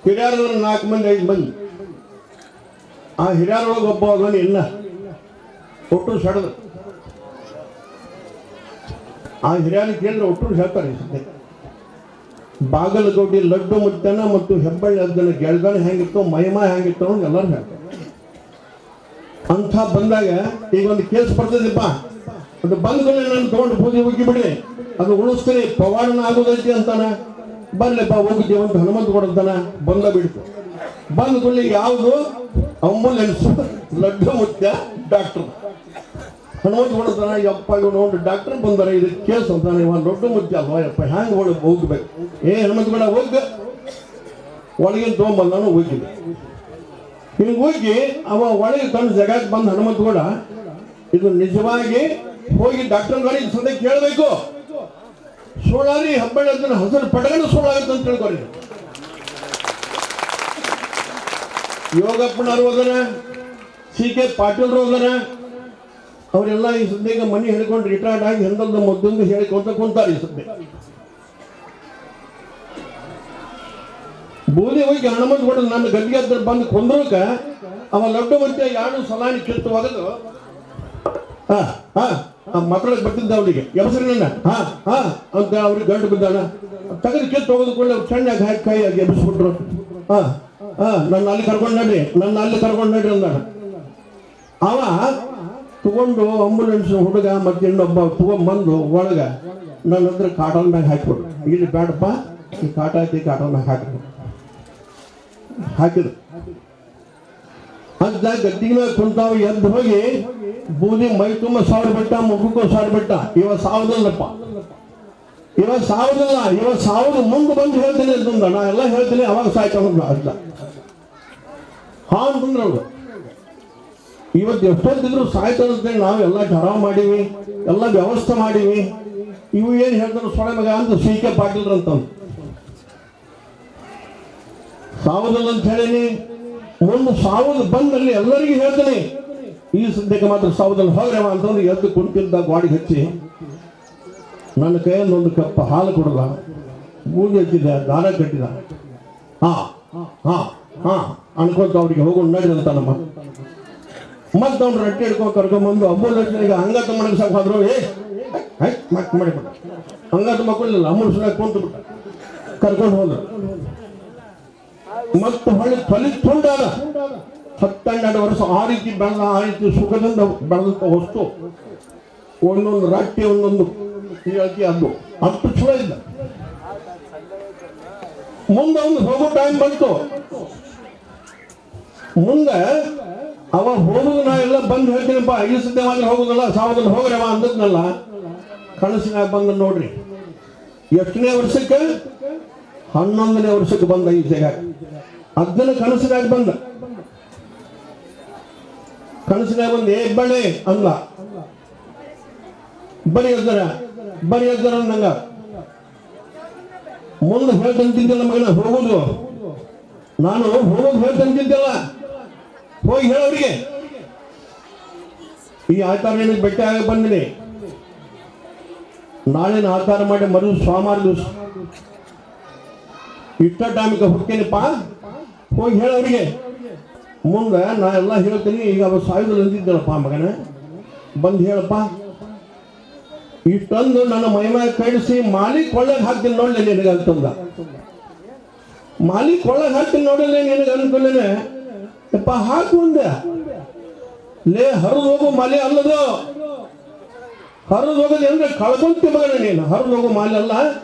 ಹಿರಿಯರ 4 ಮಂದಿ 5 ಮಂದಿ. ಆ ಹಿರಿಯರೊಳಗೆ ಒಬ್ಬ ಅದನ್ನು ಇಲ್ಲ, ಒಟ್ಟು ಸಡದ. ಆ ಹಿರಿಯರು ಕೇಳಿದ್ರೆ ಒಟ್ಟು ಹೇಳ್ತಾರೆ. ಬಾಗಲಕೋಟೆ ಲಡ್ಡು ಮುತ್ತನ ಮತ್ತು ಹೆಬ್ಬಳ್ಳಿ ಅದ್ದನ ಗೆಳಗಣ ಹೆಂಗಿತ್ತು, ಮಹಿಮಾ ಹೆಂಗಿತ್ತು ಅನ್ನೋದು ಎಲ್ಲರೂ ಹೇಳ್ತಾರೆ. ಅಂಥ ಬಂದಾಗ ಈಗ ಒಂದು ಕೇಸ್ ಬರ್ತದಪ್ಪ, ಅದು ಬಂದ್ಮೇಲೆ ನಾನು ತೊಗೊಂಡು ಪೂಜೆ ಹೋಗಿ ಬಿಡಿ, ಅದು ಉಳಿಸ್ತೀನಿ, ಪವಾಡನ ಆಗೋದೈತಿ ಅಂತಾನ. ಬರ್ಲಿಪ್ಪ ಹೋಗಿದ್ದೀವಿ ಅಂತ ಹನುಮಂತ ಕೊಡಂತಾನ. ಬಂದ ಬಿಡ್ತು. ಬಂದ ಕೂಡಲೇ ಯಾವುದು? ಆಂಬುಲೆನ್ಸ್, ಲಡ್ಡು ಮುತ್ಯ, ಡಾಕ್ಟರ್. ಹನುಮಂತ ಕೊಡತಾನ. ಯಪ್ಪ ಇವ್ ನೋಡಿ ಡಾಕ್ಟರ್ ಬಂದಾರ, ಇದು ಕೇಸ್ ಅಂತಾನೆ. ಇವ ಲಡ್ಡು ಮುತ್ಯ ಅಲ್ವಾ ಯಪ್ಪ, ಹ್ಯಾಂಗ ಹೋಗ್ಬೇಕು? ಹನುಮಂತ ಕೂಡ ಹೋಗ ಒಳಗಿನ ತೊಗೊಂಬಂದಾನು. ಹೋಗಿದ್ದೆ ಹಿಂಗೆ ಹೋಗಿ ಅವ ಒಳಗೆ ತನ್ನ ಜಗಕ್ಕೆ ಬಂದು ಹನುಮಂತ ಕೂಡ ಇದು ನಿಜವಾಗಿ ಹೋಗಿ ಡಾಕ್ಟರ್ ಗಾಡಿ ಸದ್ಯ ಕೇಳಬೇಕು. ಸುಳ್ಳಾರಿ ಹೆಬ್ಬಳ್ಳಿ ಅಂತ ಹಸಿರು ಪಟಗಣ ಸುಳ್ಳಾಗುತ್ತೆ ಅಂತ ತಿಳ್ಕೊರಿ. ಯೋಗಪ್ಪನವರು ಹೋದನ, ಸಿ.ಕೆ. ಪಾಟೀಲ್ರು ಹೋದನ. ಅವರೆಲ್ಲ ಈ ಸದ್ಯಕ್ಕೆ ಮನೆ ಹೇಳ್ಕೊಂಡು ರಿಟೈರ್ಡ್ ಆಗಿ ಹೆಂದಲ್ದು ಮೊದಲು ಹೇಳಿಕೊಂತ ಕುಂತಾರೆ. ಈ ಸದ್ಯ ಬೂದಿ ಹೋಗಿ ಹನುಮಂತ ಕೂಡ ನನ್ನ ಗದ್ದಿಗೆ ಹತ್ರ ಬಂದು ಕೊಂದ್ರಕ ಅವ ಲಡ್ಡು ಮತ್ತೆ 2 ಸಲಾನಿ ಕಿತ್ತು ಒಗೆದು ಮಾತಾಡಕ್ ಬರ್ತಿದ್ದ ಅವನಿಗೆ. ಎಬಸ್ರಿ ನನ್ನ ಅಂತ ಅವ್ರಿಗೆ ಗಂಟು ಬಿದ್ದಾನ. ತೆಗೆದು ಕಿತ್ತು ಹೋಗೋದಕ್ಕೆ ಅವ್ರು ಚೆನ್ನಾಗಿ ಹಾಕಿ ಕೈ ಆಗಿ ಎಬ್ಬಿಸ್ಬಿಟ್ರು. ನನ್ನ ಅಲ್ಲಿ ಕರ್ಕೊಂಡು ನಡ್ರಿ ಅಂದಾನ. ಅವ ತಗೊಂಡು ಆಂಬುಲೆನ್ಸ್ ಹುಡುಗ ಮತ್ತೆ ಇನ್ನೊಬ್ಬ ತಗೊಂಡ್ಬಂದು ಒಳಗ ನನ್ನ ಹತ್ರ ಕಾಟನ್ ಮ್ಯಾಗ ಹಾಕಿಬಿಟ್ರು. ಇಲ್ಲಿ ಬೇಡಪ್ಪ, ಈ ಕಾಟ ಐತಿ, ಕಾಟನ್ ಮ್ಯಾಗ ಹಾಕಿದ್ರು. ಅಂತ ಗದ್ದಿಗೆ ಮೇಲೆ ಕುಂತಾವ. ಎದ್ದು ಹೋಗಿ ಬೂದಿ ಮೈ ತುಂಬ ಸಾವಿರ ಬಿಟ್ಟ, ಮುಖಕ್ಕೂ ಸಾವಿರ ಬಿಟ್ಟ. ಇವ ಸಾವುದಲ್ಲಪ್ಪ, ಇವ ಸಾವುದಿಲ್ಲ, ಇವ ಸಾವುದು ಮುಂದೆ ಬಂದು ಹೇಳ್ತೀನಿ ಅಂತಂದ. ನಾ ಎಲ್ಲ ಹೇಳ್ತೀನಿ, ಅವಾಗ ಸಾಯ್ಕೊಂಡ ಅಂತ ಅಂತಂದ್ರೆ ಅವ್ರು. ಇವತ್ತು ಎಷ್ಟೊತ್ತಿದ್ರು ಸಾಯ್ತಂತೇಳಿ ನಾವು ಎಲ್ಲ ಠರಾವ್ ಮಾಡೀವಿ, ಎಲ್ಲ ವ್ಯವಸ್ಥೆ ಮಾಡೀವಿ. ಇವು ಏನು ಹೇಳ್ತಾರೆ ಸೊಳೆ ಮಗ ಅಂತ ಸಿ.ಕೆ. ಪಾಟೀಲ್ರಂತಂದು. ಸಾವುದಿಲ್ಲ ಅಂತ ಹೇಳೀನಿ. ಮುಂದೆ ಸಾವುದು ಬಂದಲ್ಲಿ ಎಲ್ಲರಿಗೂ ಹೇಳ್ತೀನಿ. ಈ ಸದ್ಯಕ್ಕೆ ಮಾತ್ರ ಸಾವುದಲ್ಲಿ ಹೋಗ್ರವ ಅಂತಂದ್ರೆ ಎದ್ದು ಕುಂತಿದ್ದ ಗಾಡಿಗೆ ಹಚ್ಚಿ ನನ್ನ ಕೈಯಿಂದ ಒಂದು ಕಪ್ ಹಾಲು ಕೊಡದ, ಬೂದಿ ಹಚ್ಚಿದ, ದಾರ ಕಟ್ಟಿದ. ಅನ್ಕೊಂತ ಅವ್ರಿಗೆ ಹೋಗೋಣ ನಡ್ರಿ ಅಂತ ನಮ್ಮ ಮತ್ತೆ ಅವ್ನು ರೊಟ್ಟಿ ಹಿಡ್ಕೊಂಡು ಕರ್ಕೊಂಡ್ಬಂದು ಆಂಬುಲೆನ್ಸ್ನಾಗ ಹಂಗಾತ ಮಣಗ್ಸಕ್ ಹೋದ್ರು. ಮತ್ತೆ ಮಾಡಿಬಿಟ್ಟ. ಹಂಗಾತ ಮಕ್ಕಳಿಲ್ಲ, ಆಂಬುಲೆನ್ಸ್ನಾಗ ಕುಂತು ಬಿಟ್ಟ, ಕರ್ಕೊಂಡು ಹೋದ್ರು. ಮತ್ತೆ ಹೊಳ್ಳಿ ತೊಲಿ ತುಂಡಾದ. 12 ವರ್ಷ ಆ ರೀತಿ ಬೆಳೆದ, ಆ ರೀತಿ ಸುಖದಿಂದ ಬೆಳೆದಂತ ವಸ್ತು. ಒಂದೊಂದು ರೊಟ್ಟಿ, ಒಂದೊಂದು ಹೇಳ್ತಿ, ಅದು ಅಷ್ಟು ಚಲೋ ಇದ್ದ. ಮುಂದೆ ಒಂದು ಹೋಗೋ ಟೈಮ್ ಬಂತು. ಮುಂದೆ ಅವ ಹೋಗುದು ನಾ ಎಲ್ಲ ಬಂದು ಹೇಳ್ತೀನಪ್ಪ, ಈ ಸದ್ಯ ಮಾತ್ರ ಹೋಗುದಲ್ಲ, ಸಾವುದಲ್ಲಿ ಹೋಗ್ರವ ಅಂದದ್ನಲ್ಲ. ಕನಸಿನಾಗ ಬಂದ ನೋಡ್ರಿ. ಎಷ್ಟನೇ ವರ್ಷಕ್ಕೆ? 11ನೇ ವರ್ಷಕ್ಕೆ ಬಂದ ಈ ಜಾಗ. ಅದನ್ನ ಕನಸಿನಾಗ ಬಂದ. ಕನಸಿನಾಗ ಬಂದು ಹೆಬ್ಬಳ್ಳಿ ಅಂದ. ಬರೀ ಎದ್ದಾರ ಅಂದಂಗ. ಮುಂದೆ ಹೇಳ್ತಂತಿದ್ದಿಲ್ಲ ಮಗನ ಹೋಗುದು, ನಾನು ಹೋಗೋದು ಹೇಳ್ತಂತಿದ್ದಲ್ಲ. ಹೋಗಿ ಹೇಳೋರಿಗೆ ಈ ಆಚಾರ ಬೆಟ್ಟ ಆಗಿ ಬಂದಿನಿ, ನಾಳೆನ ಆಚಾರ ಮಾಡಿ ಮರು ಸೋಮವಾರ ದಿವಸ ಇಷ್ಟ ಟೈಮಿಗೆ ಹೋಗ್ತೇನಪ್ಪ. ಹೋಗಿ ಹೇಳೋರಿಗೆ ಮುಂದೆ ನಾ ಎಲ್ಲ ಹೇಳ್ತೀನಿ. ಈಗ ಅವ ಸಾಯುದಲ್ಲಿ ಅಂತಿದ್ದಲ್ಲಪ್ಪ ಮಗನ, ಬಂದು ಹೇಳಪ್ಪ, ಇಷ್ಟೊಂದು ನನ್ನ ಮೈಮೇಲೆ ಕಳಿಸಿ ಮಾಲಿ ಕೊಳ್ಳೆಗೆ ಹಾಕ್ತೀನಿ ನೋಡ್ಲಿ ನಿನಗೆ ಅಂತಂದ. ಮಾಲೀಕ್ ಒಳಗೆ ಹಾಕಿ ನೋಡಿದ್ರೆ ನಿನಗೆ ಅನ್ಕೊಳ್ಳೇನೆ ಯಪ್ಪ ಹಾಕು ಅಂದೆ. ಲೇ ಹರಿದು ಹೋಗೋ ಮಾಲೆ ಅಲ್ಲದು. ಹರಿದು ಹೋಗೋದು ಅಂದ್ರೆ ಕಳ್ಕೊಂತಿ ಮಗನ ನೀನು. ಹರಿದು ಹೋಗೋ ಮಾಲೆ ಅಲ್ಲ,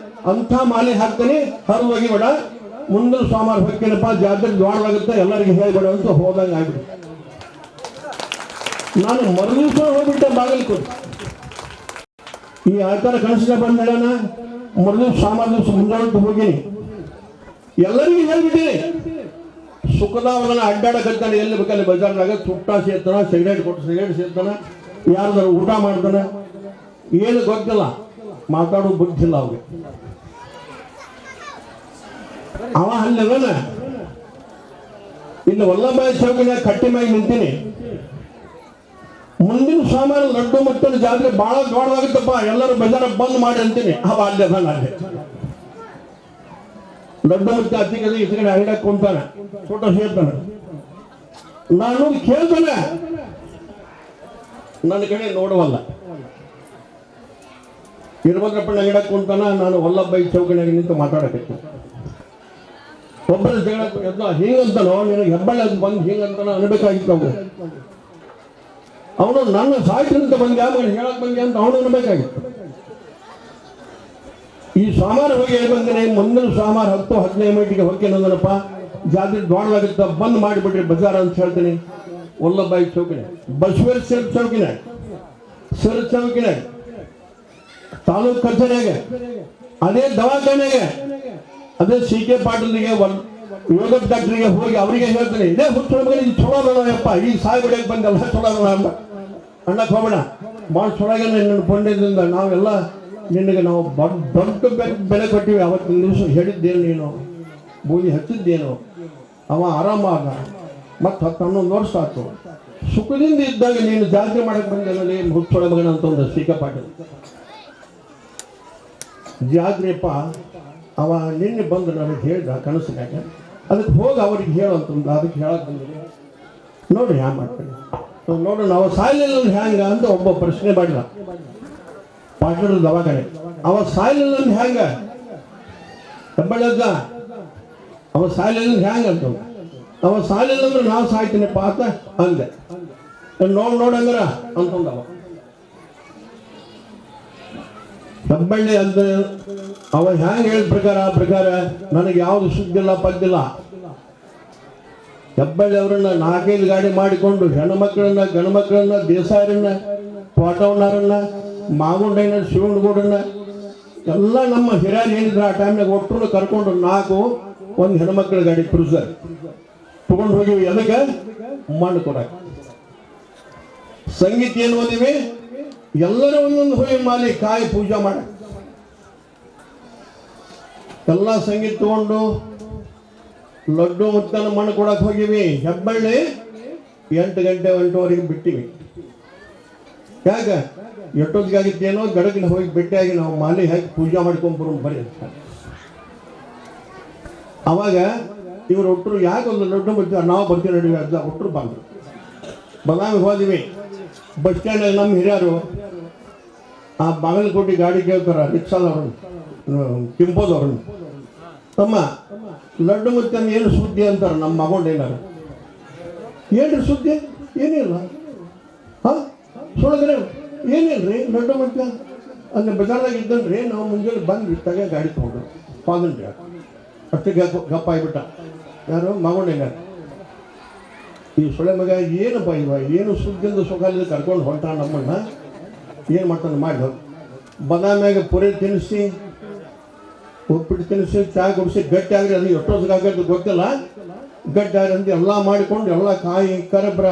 ಅಂಥ ಮಾಲೆ ಹಾಕ್ತಾನೆ. ಹರಿದು ಹೋಗಿ ಬೇಡ, ಮುಂದಿನ ಸೋಮವಾರ ಹೋಗ್ತೀನಪ್ಪ, ಜಾತ್ರೆ ದೊಡ್ಡದಾಗುತ್ತೆ ಎಲ್ಲರಿಗೆ ಹೇಳ್ಬೇಡ ಅಂತ ಹೋದಂಗೆ ಆಗ್ಬಿಡು. ನಾನು ಮರುದಿವಸ ಹೋಗ್ಬಿಟ್ಟೆ ಬಾಗಲಕೋಟೆ. ಈ ಆಚಾರ ಕನಸಿನ ಬಂದ ಹೇಳೋಣ, ಮರುದಿವಸ ಸೋಮವಾರ ದಿವಸ ಮುಂಜಾನೆ ಹೋಗಿನಿ, ಎಲ್ಲರಿಗೂ ಹೇಳ್ಬಿಟ್ಟಿನಿ. ಸುಖದವನ ಅಡ್ಡಾಡಕತ್ತಾನೆ, ಎಲ್ಲಿ ಬೇಕಲ್ಲಿ ಬಜಾರ್ನಾಗ ತುಟ್ಟ ಸೇರ್ತಾನ, ಸಿಗರೇಟ್ ಕೊಟ್ಟು ಸಿಗರೇಟ್ ಸೇರ್ತಾನ, ಯಾರ್ದಾರು ಊಟ ಮಾಡ್ತಾನೆ, ಏನು ಗೊತ್ತಿಲ್ಲ, ಮಾತಾಡೋ ಬುದ್ಧಿಲ್ಲ ಅವ್ಗೆ. ಅವ ಅಲ್ಲವನ ಇಲ್ಲಿ ವಲ್ಲಭಾಯಿ ಚೌಕಿನ ಕಟ್ಟಿ ಮ್ಯಾಗ ನಿಂತೀನಿ. ಮುಂದಿನ ಸೋಮವಾರ ಲಡ್ಡು ಮಟ್ಟದ ಜಾತ್ರೆ ಬಹಳ ದೊಡ್ಡದಾಗುತ್ತಪ್ಪ, ಎಲ್ಲರೂ ಬಜಾರ ಬಂದ್ ಮಾಡಿ ಅಂತೀನಿ. ಅವ ಅಲ್ಲೇ ಅಲ್ಲೇ ಲಡ್ಡು ಮತ್ತೆ ಅತಿ ಕಡೆ ಈ ಕಡೆ ಅಂಗಡಿಯಾಗ ಕುಂತಾನೆ, ಫೋಟೋ ಸೇರ್ತಾನೆ. ನಾನು ಕೇಳ್ತಾನೆ, ನನ್ನ ಕಡೆ ನೋಡುವಲ್ಲ. ಇರ್ಭದ್ರಪ್ಪನ ಅಂಗಡಿಯಾಗ ಕುಂತಾನ, ನಾನು ವಲ್ಲಭಾಯಿ ಚೌಕಿನಾಗ ನಿಂತು ಮಾತಾಡಕತ್ತೀನಿ. ಒಬ್ಬರ ಜಗಳ ಹಿಂಗಂತಾನೋ, ನಿನಗೆ ಹೆಬ್ಬಳ್ಳಿ ಅದು ಬಂದು ಹಿಂಗಂತಾನ ಅನ್ಬೇಕಾಗಿತ್ತು. ಅವನು ನನ್ನ ಸಾಯ್ತು ಅಂತ ಬಂದ್ಯಾ, ಹೇಳಕ್ ಬಂದ್ಯಾ ಅಂತ ಅವನು ಅನ್ಬೇಕಾಗಿತ್ತು. ಈ ಸೋಮವಾರ ಹೋಗಿ ಬಂದೇನೆ, ಮುಂದಿನ ಸೋಮವಾರ 10-15 ಮಿನಿಟ್ಗೆ ಹೋಗ್ತೇನೆ ಅಂದನಪ್ಪ, ಜಾತ್ರೆ ದೊಡ್ಡದಾಗುತ್ತ ಬಂದ್ ಮಾಡಿಬಿಟ್ರಿ ಬಜಾರ ಅಂತ ಹೇಳ್ತೀನಿ. ವಲ್ಲಭಾಯಿ ಚೌಕಿನ, ಬಸವೇರ್ ಸರ್ ಚೌಕಿನ, ಸರ್ ಚೌಕಿನ, ತಾಲೂಕ್ ಕಚೇರಿಯಾಗ, ಅದೇ ದವಾಖಾನೆಗೆ, ಅದೇ CK ಪಾಟೀಲ್ಗೆ, ಯೋಗ ಡಾಕ್ಟರ್ಗೆ ಹೋಗಿ ಅವರಿಗೆ ಹೇಳ್ತೀನಿ, ಇದೇ ಹುಟ್ಟು ಇದು ಚಲೋ ಅಲ್ಲಪ್ಪ, ಈ ಸಾಯಿ ಬಿಡಕ್ಕೆ ಬಂದಲ್ಲ ಚಲೋ ಅಲ್ಲ ಅಂತ ಅಣ್ಣಕ್ಕೆ ಹೋಗೋಣ. ಭಾಳ ಚೊಳಗೆ ನಿನ್ನ ಪುಣ್ಯದಿಂದ ನಾವೆಲ್ಲ ನಿನಗೆ ನಾವು ದೊಡ್ಡ ಬೆಲೆ ಕೊಟ್ಟಿವಿ. ಅವತ್ತಿನ ದಿವಸ ಹೇಳಿದ್ದೇನು, ನೀನು ಬೂದಿ ಹಚ್ಚಿದ್ದೇನು, ಅವ ಆರಾಮಾಗ ಮತ್ತು 10-11 ವರ್ಷ ಆಯ್ತು. ಸುಖದಿಂದ ಇದ್ದಾಗ ನೀನು ಜಾತ್ರೆ ಮಾಡಕ್ಕೆ ಬಂದಲ್ಲಿ ಹುಚ್ಚೊಳ ಮಗನ ಅಂತ ಒಂದು CK ಪಾಟೀಲ್ ಜಾತ್ರೆಪ್ಪ. ಅವ ನಿನ್ನೆ ಬಂದು ನನಗೆ ಹೇಳ್ದ ಕನಸಿನಾಗ, ಅದಕ್ಕೆ ಹೋಗಿ ಅವ್ರಿಗೆ ಹೇಳಂತಂದು, ಅದಕ್ಕೆ ಹೇಳಕ್ಕೆ ಬಂದಿದೆ. ನೋಡ್ರಿ ಹ್ಯಾಂಗ ಮಾಡ್ತೀನಿ, ನೋಡ್ರಿ ನಾವು ಸಾಯ್ಲಿಲ್ಲ ಹ್ಯಾಂಗ ಅಂತ ಒಬ್ಬ ಪ್ರಶ್ನೆ ಮಾಡಿದ ಪಾಟೀಲ್ ದವಾಖಾನೆ. ಅವ ಸಾಯ್ಲಿಲ್ಲ ಹ್ಯಾಂಗ ಹೆಬ್ಬಳ್ಳಿದ್ದ, ಅವ ಸಾಯ್ಲಿಲ್ಲ ಹ್ಯಾಂಗ ಅಂತ. ಅವ ಸಾಯ್ಲಿಲ್ಲ ಅಂದ್ರೆ ನಾವು ಸಾಯ್ತೀನಪ್ಪ ಅಂತ ಅಂದೆ. ನೋಡಂಗ್ರ ಅಂತಂದವ ಹೆಬ್ಬಳ್ಳಿ ಅಂತ. ಅವ ಹ್ಯಾಂಗ ಹೇಳಿದ ಪ್ರಕಾರ ಆ ಪ್ರಕಾರ ನನಗೆ ಯಾವುದು ಸುದ್ದಿಲ್ಲ ಪದ್ದಿಲ್ಲ. ಹೆಬ್ಬಳ್ಳಿ ಅವರನ್ನ 4-5 ಗಾಡಿ ಮಾಡಿಕೊಂಡು ಹೆಣ್ಮಕ್ಳನ್ನ ಗಣಮಕ್ಳನ್ನ ದೇಸಾಯರನ್ನ ತೋಟವಣ್ಣರನ್ನ ಮಾಗುಂಡಯ್ಯನ ಶಿವನಗೌಡನ್ನ ಎಲ್ಲ ನಮ್ಮ ಹಿರಿಯರು ಏನಿದ್ರು ಆ ಟೈಮ್ನಾಗ ಒಟ್ಟರು ಕರ್ಕೊಂಡು 4 ಒಂದು ಹೆಣ್ಮಕ್ಳ ಗಾಡಿ ಕ್ರೂಸರ್ ತಗೊಂಡು ಹೋಗಿವಿ. ಅದಕ್ಕೆ ಮಣ್ಣು ಕೊಡಕ್ಕೆ ಸಂಗೀತ ಏನು ಓದಿವಿ, ಎಲ್ಲರೂ ಒಂದೊಂದು ಹೋಗಿ ಮಾಲಿ ಕಾಯಿ ಪೂಜೆ ಮಾಡ ಎಲ್ಲ ಸಂಗೀತ ತಗೊಂಡು ಲಡ್ಡು ಮುತ್ತನ ಮಣ್ಣು ಕೊಡಕ್ಕೆ ಹೋಗಿವಿ. ಹೆಬ್ಬಳ್ಳಿ 8 ಗಂಟೆ 8:15 ಬಿಟ್ಟಿವಿ. ಯಾಕ ಎಷ್ಟೊತ್ತಿಗಾಗಿತ್ತೇನೋ ಗಡಗಿನ ಹೋಗಿ ಭೇಟಿಯಾಗಿ ನಾವು ಮಾಲಿ ಹಾಕಿ ಪೂಜೆ ಮಾಡ್ಕೊಂಡ್ಬರೋ ಬರೀ. ಅವಾಗ ಇವರು ಒಟ್ಟರು ಯಾಕೆ ಒಂದು ಲಡ್ಡು ಮುತ್ತ ನಾವು ಬರ್ತೀವಿ ನಡುವೆ ಅಂತ ಒಟ್ಟರು ಬಂದರು. ಬದಾಮಿಗೆ ಹೋದಿವಿ. ಬಸ್ ಸ್ಟ್ಯಾಂಡಲ್ಲಿ ನಮ್ಮ ಹಿರಿಯರು ಆ ಬಾಗಲಕೋಟೆ ಗಾಡಿ ಕೇಳ್ತಾರ, ರಿಕ್ಷಾದವ್ರನ್ನ ಕಿಂಪೋದವ್ರನ್ನ, ತಮ್ಮ ಲಡ್ಡು ಮುತ್ತನ ಏನು ಸುದ್ದಿ ಅಂತಾರೆ. ನಮ್ಮ ಮಗೊಂಡು ಏನಾರು ಏನ್ರಿ ಸುದ್ದಿ, ಏನಿಲ್ಲ ಹಾಂ ಸುಳಗ್ರೆ ಏನಿಲ್ರಿ ಲಡ್ಡು ಮುತ್ತ ಅಲ್ಲಿ ಬಜಾರ್ದಾಗ ಇದ್ದನ್ರಿ. ನಾವು ಮುಂಜಾನೆ ಬಂದ್ವಿ ತಗ ಗಾಡಿ ತೊಗೊಂಡು ಹೋದನ್ರಿ. ಅಷ್ಟೇ ಗಪ್ಪ ಆಗಿಬಿಟ್ಟ. ಯಾರು ಮಗೊಂಡೇನಾರು ಈ ಸೊಳೆ ಮಗ ಏನಪ್ಪ ಇವ ಏನು ಸುದ್ದಿಯಿಂದ ಸುಖಾಲಿಂದ ಕರ್ಕೊಂಡು ಹೊಂಟ ನಮ್ಮನ್ನ ಏನು ಮಾಡ್ತಾನೆ ಮಾಡಿ ಬದಾಮ್ಯಾಗ ಪುರಿ ತಿನ್ನಿಸಿ ಉಪ್ಪಿಟ್ಟು ತಿನ್ನಿಸಿ ಚಹಾ ಕುಡಿಸಿ ಗಟ್ಟಿ ಆಗ್ರಿ. ಅದು ಎಷ್ಟೊತ್ತಿಗಾಗತ್ತೆ ಗೊತ್ತಿಲ್ಲ. ಗಟ್ಟಿ ಆಗ್ರಿ ಅಂತ ಎಲ್ಲ ಮಾಡಿಕೊಂಡು ಎಲ್ಲ ಕಾಯಿ ಕರಬ್ರ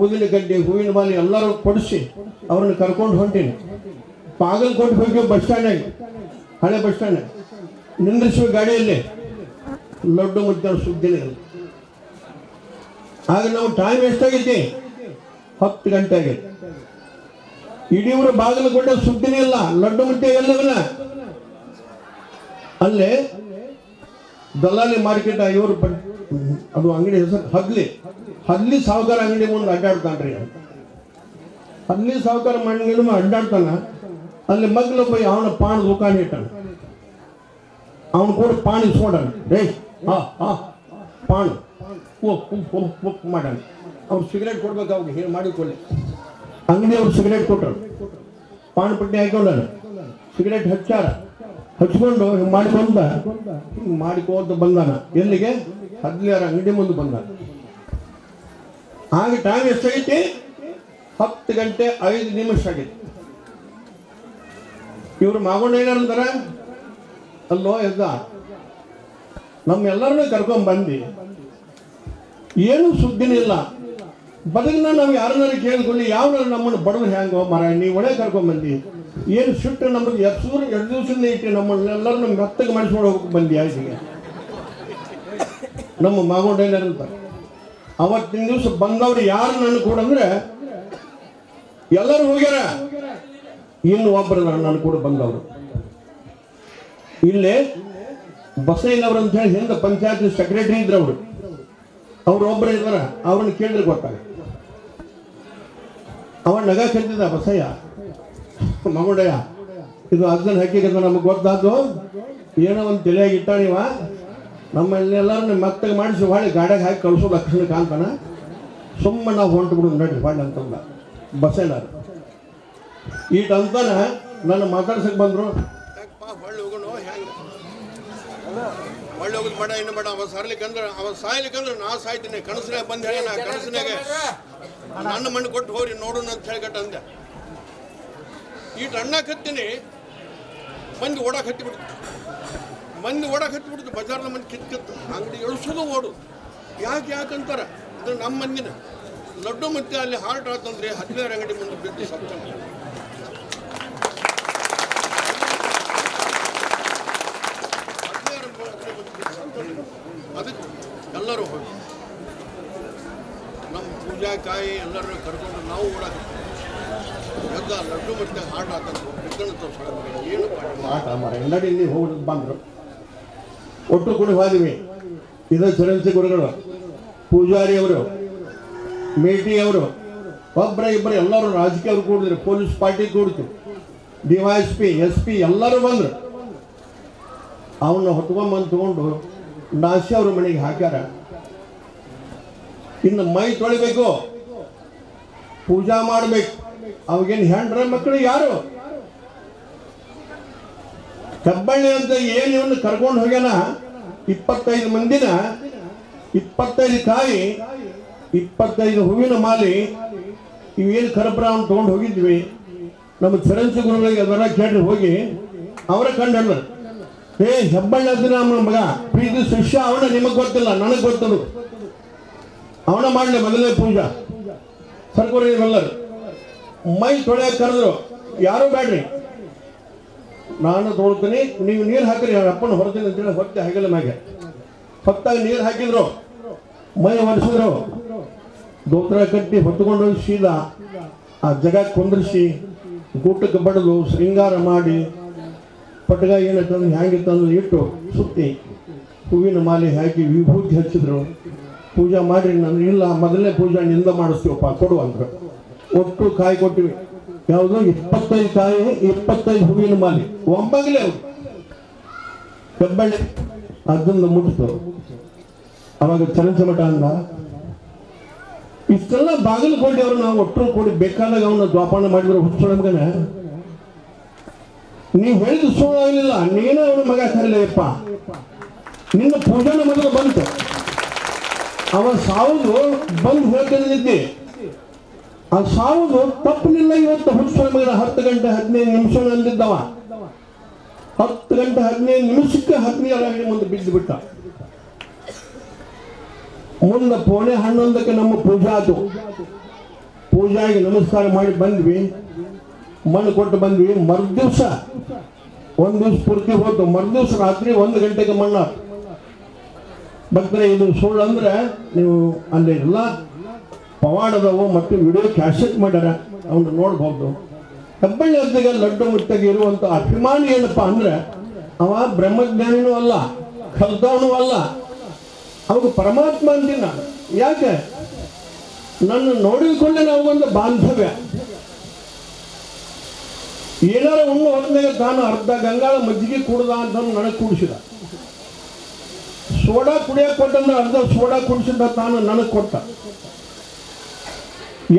ಊದಿನ ಗಡ್ಡಿ ಹೂವಿನ ಮಾಲಿ ಎಲ್ಲರೂ ಕೊಡಿಸಿ ಅವ್ರನ್ನ ಕರ್ಕೊಂಡು ಹೊಂಟೀನಿ. ಬಾಗಲಕೋಟೆ ಹೋಗಿ ಬಸ್ ಸ್ಟ್ಯಾಂಡಾಗ, ಹಳೆ ಬಸ್ ಸ್ಟ್ಯಾಂಡ್ ನಿಂದ್ರಿಸುವ ಗಾಡಿಯಲ್ಲಿ ಲಡ್ಡು ಮುದ್ದೆ ಸುದ್ದಿನೇ ಇಲ್ಲ. ಆಗ ನಾವು ಟೈಮ್ ಎಷ್ಟಾಗೈತಿ, 10 ಗಂಟೆ ಆಗೈತಿ. ಇಡೀ ಊರು ಬಾಗಲಕೋಟೆ ಸುದ್ದಿನೇ ಇಲ್ಲ. ಲಡ್ಡು ಮುದ್ದೆ ಎಲ್ಲವನ್ನ ಅಲ್ಲೇ ದಲ್ಲಾಳಿ ಮಾರ್ಕೆಟ್ ಇವರು ಅದು ಅಂಗಡಿ ಹೆಸರು ಹದ್ಲಿ ಸಾವುಕಾರ ಅಂಗಡಿ ಮುಂದೆ ಅಡ್ಡಾಡ್ತಾನ್ರಿ. ಹದ್ಲಿ ಸಾವುಕಾರ ಅಂಗಡಿ ಮುಂದೆ ಅಡ್ಡಾಡ್ತಾನ. ಅಲ್ಲಿ ಮಗ್ಲೊಬ್ಬ ಅವನ ಪಾಣ ದುಕಾನ್ ಇಟ್ಟಾನ. ಅವನು ಕೂಡ ಪಾಣಿ ಇಸ್ಕೊಂಡಾನ. ಪಾಣು ಮಾಡೋಣ. ಅವ್ರು ಸಿಗರೇಟ್ ಕೊಡ್ಬೇಕು, ಅವ್ರಿಗೆ ಏನು ಮಾಡಿಕೊಳ್ಳಿ. ಅಂಗಡಿ ಅವ್ರು ಸಿಗರೇಟ್ ಕೊಟ್ಟರು, ಪಾನ್ ಪಟ್ಟಿ ಹಾಕೊಂಡಾರ, ಸಿಗರೇಟ್ ಹಚ್ಕೊಂಡು ಹಿಂಗೆ ಮಾಡಿಕೊಂತ ಬಂದಾನ. ಎಲ್ಲಿಗೆ? 16 ಅಂಗಡಿ ಮುಂದೆ ಬಂದಾನ. ಆಗ ಟೈಮ್ ಎಷ್ಟಾಗೈತಿ? 10 ಗಂಟೆ 5 ನಿಮಿಷ ಆಗೈತಿ. ಇವ್ರು ಮಾಗೊಂಡು ಏನಾರಂತಾರ, ಅಲ್ಲೋ ಎದ್ದ ನಮ್ಮೆಲ್ಲರನ್ನೂ ಕರ್ಕೊಂಡ್ಬಂದು ಏನು ಸುದ್ದಿನಿಲ್ಲ, ಬದಲಿನ ನಾವು ಯಾರನ್ನಾರು ಕೇಳಿಕೊಳ್ಳಿ, ಯಾವನಾರು ನಮ್ಮನ್ನು ಬಡವ್ರು ಹ್ಯಾಂಗೋ ಮರ ನೀವು ಒಳ್ಳೆ ಕರ್ಕೊಂಡ್ಬಂದು ಏನು ಶಿಫ್ಟ್ ನಮ್ಮದು 2 ದಿವಸದಿಂದ ಇಟ್ಟು ನಮ್ಮನ್ನೆಲ್ಲರನ್ನು ಮೆತ್ತಗೆ ಮಾಡಿಸ್ಕೊಂಡು ಹೋಗಕ್ಕೆ ಬಂದು ಆಯ್ತಿಗೆ ನಮ್ಮ ಮಾಗೊಂಡೇನಂತ. ಅವತ್ತಿನ ದಿವಸ ಬಂದವ್ರು ಯಾರು ನನ್ನ ಕೂಡ ಅಂದ್ರೆ ಎಲ್ಲರೂ ಹೋಗ್ಯಾರ, ಇನ್ನು ಒಬ್ಬರು ನನ್ನ ಕೂಡ ಬಂದವರು. ಇಲ್ಲೇ ಬಸಯ್ಯನವ್ರು ಅಂತ ಹೇಳಿ ಹಿಂದೆ ಪಂಚಾಯತ್ ಸೆಕ್ರೆಟರಿ ಇದ್ರು ಅವ್ರು ಒಬ್ಬರು ಇದ್ದಾರ. ಅವ್ರನ್ನ ಕೇಳಿದ್ರೆ ಗೊತ್ತಾಗ. ಅವ ನಗ ಕರಿತಿದ್ದ ಬಸಯ್ಯ, ಮಗುಡಯ್ಯ ಇದು ಅಜ್ಜನ ಹಾಕಿದ ನಮಗೆ ಗೊತ್ತಾದ್ದು, ಏನೋ ಒಂದು ತಲೆಯಾಗಿ ಇಟ್ಟ ನೀವ ನಮ್ಮಲ್ಲೆಲ್ಲರೂ ಮೆತ್ತಗೆ ಮಾಡಿಸಿ ಹೊಳ್ಳಿ ಗಾಡಿಯಾಗ ಹಾಕಿ ಕಳಿಸೋ ಲಕ್ಷಣ ಕಾಣ್ತಾನ, ಸುಮ್ಮನೆ ನಾವು ಹೊಂಟು ಬಿಡೋದು ನಡ್ರಿ ಹೊಳ್ಳಿ ಅಂತಂದ ಬಸಯ್ಯನವ್ರು. ಈಟಂತಾನ ನನ್ನ ಮಾತಾಡ್ಸಕ್ಕೆ ಬಂದರು. ಹೊಳ್ಳಿ ಹೋಗೋಣ ಹೆಂಗೆ ಹೊಳ್ಳಿ ಹೋಗೋದು ಬೇಡ, ಇನ್ನು ಬೇಡ, ಅವ ಸಾಯ್ಲಿಕ್ಕಂದ್ರೆ ನಾ ಸಾಯ್ತೀನಿ, ಕನಸಿನಾಗ ಬಂದು ಹೇಳಿ ನಾ ಕನಸಿನಾಗ ನನ್ನ ಮಣ್ಣು ಕೊಟ್ಟು ಹೋಗ್ರಿ ನೋಡೋಣ ಅಂತ ಹೇಳ್ಕಟ್ಟ ಅಂದೆ. ಈಟ್ ಅಣ್ಣ ಕತ್ತೀನಿ, ಮಂದಿ ಓಡಕ್ಕೆ ಹತ್ತಿಬಿಡ್ತು, ಬಜಾರ್ನ ಮಂದಿ ಕಿತ್ತು ಅಂಗಡಿ ಎಳ್ಸೋದು ಓಡು. ಯಾಕಂತಾರ ಅದು ನಮ್ಮ ಮಂದಿನ ಲಡ್ಡು ಮತ್ತೆ ಅಲ್ಲಿ ಹಾರ್ಟ್ ಆತಂದ್ರೆ 16 ಅಂಗಡಿ ಮುಂದೆ ಬಿದ್ದು ಸಪ್ತಾನೆ. ಅದಕ್ಕೆ ಎಲ್ಲರೂ ಹೋಗಿ ನಮ್ಮ ಪೂಜಾ ಕಾಯಿ ಎಲ್ಲರೂ ಕರ್ಕೊಂಡು ನಾವು ಓಡಾಕ ಎದ್ದ ಲಡ್ಡು ಮತ್ತೆ ಹಾರ್ಟ್ ಆತಂದ್ರು ಏನು ಆಟ ಮರ ಎಲ್ಲಡಿ ಇಲ್ಲಿ ಹೋಗಿ ಬಂದರು. ಒಟ್ಟು ಕೂಡ ಹೋದ್ವಿ. ಇದು ಚರಂತಿ ಗುರುಗಳು, ಪೂಜಾರಿ ಅವರು, ಮೇಟಿ ಅವರು, ಒಬ್ಬರ ಇಬ್ಬರು ಎಲ್ಲರೂ ರಾಜಕೀಯವ್ರು ಕೂಡಿದ್ರು, ಪೊಲೀಸ್ ಪಾರ್ಟಿ ಕೂಡಿತು, DYSP SP ಎಲ್ಲರೂ ಬಂದರು. ಅವನ್ನ ಹೊತ್ಕೊಂಬಂದು ತಗೊಂಡು ನಾಶಿ ಅವ್ರ ಮನೆಗೆ ಹಾಕ್ಯಾರ. ಇನ್ನು ಮೈ ತೊಳಿಬೇಕು, ಪೂಜಾ ಮಾಡಬೇಕು. ಅವಾಗೇನು ಹೆಂಡ್ರ ಮಕ್ಕಳು ಯಾರು? ಕಬ್ಬಳ್ಳಿ ಅಂತ ಏನು ಇವನ್ನ ಕರ್ಕೊಂಡು ಹೋಗ್ಯಾನ 25 ಮಂದಿನ, 25 ಕಾಯಿ, 25 ಹೂವಿನ ಮಾಲಿ, ಇವೇನು ಕರಬ್ರಾವನ್ ತೊಗೊಂಡು ಹೋಗಿದ್ವಿ. ನಮ್ಮ ಚರಂಚಿ ಗುರುಗಳಿಗೆ ಅದೆಲ್ಲ ಕೇಳಿ ಹೋಗಿ ಅವರ ಕಂಡು ಹೆಬ್ಬಳ್ಳಿ ಅಂತ ನಮ್ಮ ಮಗ ಪ್ರೀತಿ ಶಿಷ್ಯ, ಅವನ ನಿಮಗೆ ಗೊತ್ತಿಲ್ಲ, ನನಗೆ ಗೊತ್ತದು, ಅವನ ಮಾಡಲಿ ಮೊದಲನೇ ಪೂಜಾ. ಸರ್ಕೋರಿ ಎಲ್ಲರು ಮೈ ತೊಳೆಯಕ್ಕೆ ಕರೆದ್ರು, ಯಾರೂ ಬೇಡ್ರಿ ನಾನು ತೊಳ್ತೀನಿ, ನೀವು ನೀರು ಹಾಕಿರಿ, ಅಪ್ಪನ ಹೊರತೀನಿ ಅಂತೇಳಿ ಹೊತ್ತೆ ಹಗಲ ಮ್ಯಾಗೆ ಹೊತ್ತಾಗ ನೀರು ಹಾಕಿದ್ರು, ಮೈ ಒರೆಸಿದ್ರು, ದೋತ್ರ ಕಟ್ಟಿ ಹೊತ್ಕೊಂಡು ಸೀದಾ ಆ ಜಗ ಕುಂದ್ರಿಸಿ ಗೂಟಕ್ಕೆ ಬಡಿದು ಶೃಂಗಾರ ಮಾಡಿ ಪಟ್ಗ ಏನಂತಂದು ಹ್ಯಾಂಗಿತ್ತಂದು ಇಟ್ಟು ಸುತ್ತಿ ಹೂವಿನ ಮಾಲೆ ಹಾಕಿ ವಿಭೂತಿ ಹಚ್ಚಿದ್ರು. ಪೂಜಾ ಮಾಡಿರಿ. ನಾನು ಇಲ್ಲ, ಮೊದಲನೇ ಪೂಜಾ ನಿಂದ ಮಾಡಿಸ್ತೀವಪ್ಪ ಕೊಡು ಅಂದ್ರು. ಒಟ್ಟು ಕಾಯಿ ಕೊಟ್ಟಿವಿ. ಯಾವುದು 25 ಕಾಯಿ, 25 ಹೂವಿನ ಮಾಲೆ ಒಂಬಾಗಲೇ ಅವರು ಕಬ್ಬಳ್ಳಿ ಅದನ್ನು ಮುಟ್ಟಿತು. ಅವಾಗ ಚರಂಚಮಠ ಅಂದ, ಇಷ್ಟೆಲ್ಲ ಬಾಗಿಲು ಅವರು ನಾವು ಒಟ್ಟರು ಕೂಡಿ ಬೇಕಾದಾಗ ಅವನ್ನ ದ್ವಾಪಾನ ಮಾಡಿದ್ರು. ಹುಚ್ಚೊಳಗನ ನೀವು ಹೇಳಿದ ಸುಳ್ಳು ಆಗಲಿಲ್ಲ, ನೀನೇ ಅವನ ಮಗ ಕರೀಲಪ್ಪ, ನಿನ್ನ ಪೂಜಾನ ಮೊದಲು ಬಂತು. ಅವ ಸಾವುದು ಬಂದು ಹೇಳ್ತಿದ್ದೆ, ಆ ಸಾವುದು ತಪ್ಪಲಿಲ್ಲ. ಇವತ್ತು ಹುಚ್ಚೊಳ ಮಗನ 10 ಗಂಟೆ 15 ನಿಮಿಷ ಅಂದಿದ್ದವ, 10 ಗಂಟೆ 15 ನಿಮಿಷಕ್ಕೆ 17 ಅಂಗಡಿ ಮುಂದೆ ಬಿದ್ದು ಬಿಟ್ಟ. ಮುಂದೆ 11:30 ನಮ್ಮ ಪೂಜಾ ಆಯ್ತು. ಪೂಜಾಗೆ ನಮಸ್ಕಾರ ಮಾಡಿ ಬಂದ್ವಿ, ಮಣ್ಣು ಕೊಟ್ಟು ಬಂದ್ವಿ. ಮರುದಿವ್ಸ ಒಂದು ದಿವ್ಸ ಪೂರ್ತಿ ಹೋಯ್ತು. ಮರುದಿವ್ಸ ರಾತ್ರಿ 1 ಗಂಟೆಗೆ ಮಣ್ಣ. ಭಕ್ತರೆ, ಇದು ಸುಳ್ಳು ಅಂದ್ರೆ ನೀವು ಅಲ್ಲಿ ಎಲ್ಲ ಪವಾಡದವು ಮತ್ತು ವಿಡಿಯೋ ಕ್ಯಾಸೆಟ್ ಮಾಡ್ಯಾರ, ಅವನು ನೋಡ್ಬೋದು. ಕಬ್ಬಳ್ಳಿ ಅರ್ಧಗೆ ಲಡ್ಡು ಮುತ್ತಾಗಿ ಇರುವಂಥ ಅಭಿಮಾನಿ ಏನಪ್ಪ ಅಂದ್ರೆ ಅವ ಬ್ರಹ್ಮಜ್ಞಾನಿನೂ ಅಲ್ಲ, ಕಲ್ತವನೂ ಅಲ್ಲ, ಅವಾಗ ಪರಮಾತ್ಮ ಅಂದಿನ. ಯಾಕೆ? ನನ್ನ ನೋಡಿಕೊಂಡೆ ನಾವೊಂದು ಬಾಂಧವ್ಯ. ಏನಾರ ಹೊತ್ತಿನಾಗ ತಾನು ಅರ್ಧ ಗಂಗಾಳ ಮಜ್ಜಿಗೆ ಕುಡ್ದ ಅಂತ ನನಗೆ ಕೂಡಿಸಿದ. ಸೋಡಾ ಕುಡಿಯಕ್ಕೆ ಕೊಟ್ಟಂದ್ರೆ ಅರ್ಧ ಸೋಡಾ ಕುಡಿಸಿದ್ದ ತಾನು ನನಗೆ ಕೊಟ್ಟ.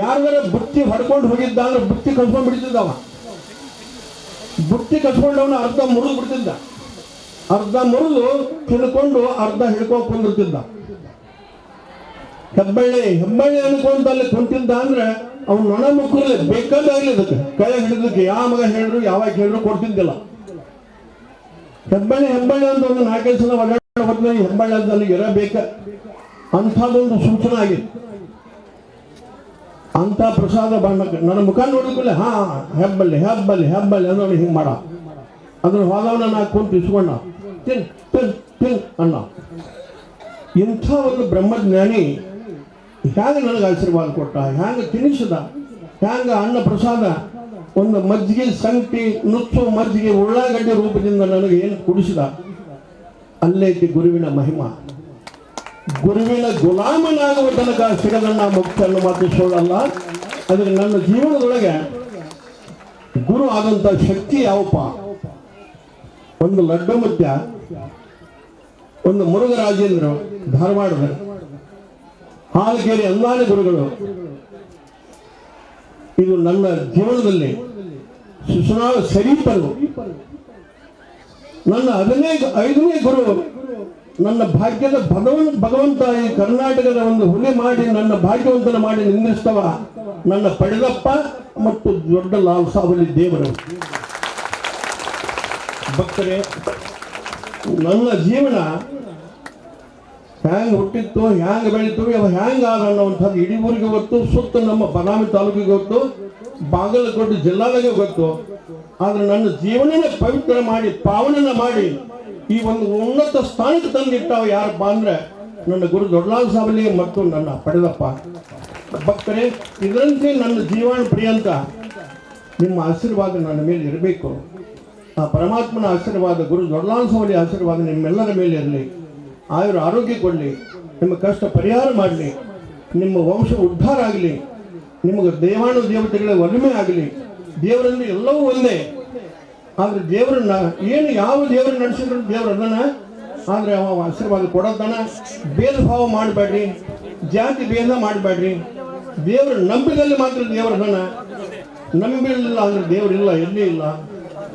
ಯಾರ್ದಾರ ಬುತ್ತಿ ಹೊಡ್ಕೊಂಡು ಹೋಗಿದ್ದ ಅಂದ್ರೆ ಬುತ್ತಿ ಕಸ್ಕೊಂಡ್ ಬಿಡ್ತಿದ್ದವ. ಬುತ್ತಿ ಕಸ್ಕೊಂಡವನ ಅರ್ಧ ಮುರಿದು ಬಿಡ್ತಿದ್ದ. ಅರ್ಧ ಮುರಿದು ತಿಳ್ಕೊಂಡು ಅರ್ಧ ಹಿಡ್ಕೊಂಡು ಕುಂದಿರ್ತಿದ್ದ. ಹೆಬ್ಬಳ್ಳಿ ಅನ್ಕೊಂತ ಅಲ್ಲಿ ಕುಂತಿದ್ದ ಅಂದ್ರೆ ಅವ್ನು ನೊಣ ಮುಕ್ಕುರಲಿ ಬೇಕಾದಾಗಲಿ ಅದಕ್ಕೆ ಕೈ ಹಿಡಿದಕ್ಕೆ ಯಾವ ಮಗ ಹೇಳಿದ್ರು ಯಾವಾಗ ಹೇಳಿದ್ರು ಕೊಡ್ತಿದ್ದಿಲ್ಲ. ಹೆಬ್ಬಳ್ಳಿ ಅಂತ ಒಂದು 4-5 ಸಲ ಒಳ್ಳಾಡ ಹೊತ್ತಿನಲ್ಲಿ ಹೆಬ್ಬಳ್ಳಿ ಅಂತ ನನಗೆ ಇರಬೇಕ ಅಂಥದ್ದೊಂದು ಸೂಚನೆ ಆಗಿತ್ತು. ಅಂಥ ಪ್ರಸಾದ ಬಣ್ಣಕ್ಕೆ ನನ್ನ ಮುಖ ನೋಡಿದ್ಮೇಲೆ ಹೆಬ್ಬಳ್ಳಿ ಅನ್ನೋ ಹಿಂಗೆ ಮಾಡ ಅದ್ರ ಹೋದವನ ನಾ ಕುಂತು ಇಸ್ಕೊಂಡ ತಿನ್ ಅಣ್ಣ. ಇಂಥ ಒಂದು ಬ್ರಹ್ಮಜ್ಞಾನಿ ಹ್ಯಾಂಗ ನನಗೆ ಆಶೀರ್ವಾದ ಕೊಟ್ಟ, ಹ್ಯಾಂಗ ತಿನ್ನಿಸಿದ, ಹ್ಯಾಂಗ ಅನ್ನ ಪ್ರಸಾದ ಒಂದು ಮಜ್ಜಿಗೆ ಸಂಗಟಿ ನುಚ್ಚು ಮಜ್ಜಿಗೆ ಉಳ್ಳಾಗಡ್ಡೆ ರೂಪದಿಂದ ನನಗೆ ಏನು ಕುಡಿಸಿದ. ಅಲ್ಲೈತಿ ಗುರುವಿನ ಮಹಿಮಾ. ಗುರುವಿನ ಗುಲಾಮನಾಗುವ ತನಕ ಸಿಗದಣ್ಣ ಮುಕ್ತ ಅನ್ನೋ ಮಾತು ಸುಳ್ಳಲ್ಲ. ಆದರೆ ನನ್ನ ಜೀವನದೊಳಗೆ ಗುರು ಆದಂಥ ಶಕ್ತಿ ಯಾವಪ್ಪ? ಒಂದು ಲಡ್ಡಮುತ್ಯ, ಒಂದು ಮುರುಘರಾಜೇಂದ್ರ ಧಾರವಾಡದ, ಹಾಲಗೇರಿ ಅಂದಾನೆ ಗುರುಗಳು. ಇದು ನನ್ನ ಜೀವನದಲ್ಲಿ ಸುಸುನಾಳ ಶರೀಫರು ನನ್ನ 5ನೇ ಗುರು. ನನ್ನ ಭಾಗ್ಯದ ಭಗವಂತ ಈ ಕರ್ನಾಟಕದ ಒಂದು ಹುಲಿ ಮಾಡಿ ನನ್ನ ಭಾಗ್ಯವಂತನ ಮಾಡಿ ನಿಂದಿಸ್ತವ ನನ್ನ ಪಡೆದಪ್ಪ ಮತ್ತು ದೊಡ್ಡ ಲಾಲ್ ಸಾವಲಿ ದೇವರು. ಭಕ್ತರೇ, ನನ್ನ ಜೀವನ ಹ್ಯಾಂಗ ಹುಟ್ಟಿತ್ತು, ಹ್ಯಾಂಗ ಬೆಳೀತು, ಹ್ಯಾಂಗ ಅನ್ನೋವಂಥದ್ದು ಇಡೀ ಊರಿಗೆ ಗೊತ್ತು, ಸುತ್ತ ನಮ್ಮ ಬಾದಾಮಿ ತಾಲೂಕಿಗೆ ಗೊತ್ತು, ಬಾಗಲಕೋಟೆ ಜಿಲ್ಲಾದಾಗೆ ಗೊತ್ತು. ಆದ್ರೆ ನನ್ನ ಜೀವನನೇ ಪವಿತ್ರ ಮಾಡಿ ಪಾವನನ ಮಾಡಿ ಈ ಒಂದು ಉನ್ನತ ಸ್ಥಾನಕ್ಕೆ ತಂದಿಟ್ಟಾವ ಯಾರಪ್ಪ ಅಂದ್ರೆ ನನ್ನ ಗುರು ದೊಡ್ಡಲಾಲ್ ಸಾವಲಿ ಮತ್ತು ನನ್ನ ಪಡೆದಪ್ಪ. ಭಕ್ತರೇ, ಇದರಂತೆ ನನ್ನ ಜೀವನ ಪ್ರಿಯಂತ ನಿಮ್ಮ ಆಶೀರ್ವಾದ ನನ್ನ ಮೇಲೆ ಇರಬೇಕು. ಆ ಪರಮಾತ್ಮನ ಆಶೀರ್ವಾದ, ಗುರು ದೊಡ್ಡಲಾಲ್ ಸಾವಲಿ ಆಶೀರ್ವಾದ ನಿಮ್ಮೆಲ್ಲರ ಮೇಲೆ ಇರಲಿ. ಆಯುರ ಆರೋಗ್ಯ ಕೊಡಲಿ, ನಿಮ್ಮ ಕಷ್ಟ ಪರಿಹಾರ ಮಾಡಲಿ, ನಿಮ್ಮ ವಂಶ ಉದ್ಧಾರ ಆಗಲಿ, ನಿಮಗೆ ದೇವಾನು ದೇವತೆಗಳ ಒಲಿಮೆ ಆಗಲಿ. ದೇವರಲ್ಲಿ ಎಲ್ಲವೂ ಒಂದೇ. ಆದರೆ ದೇವರನ್ನ ಯಾವ ದೇವರು ನಡೆಸಿದ್ರು ದೇವ್ರು ಅದನ್ನ. ಆದರೆ ಅವ ಆಶೀರ್ವಾದ ಕೊಡೋದನ್ನ ಭೇದ ಭಾವ ಮಾಡಬೇಡ್ರಿ, ಜಾತಿ ಭೇದ ಮಾಡಬೇಡ್ರಿ. ದೇವರು ನಂಬಿದಲ್ಲಿ ಮಾತ್ರ ದೇವರದನ್ನ, ನಂಬಿರಲಿಲ್ಲ ಅಂದ್ರೆ ದೇವರಿಲ್ಲ, ಎಲ್ಲಿ ಇಲ್ಲ.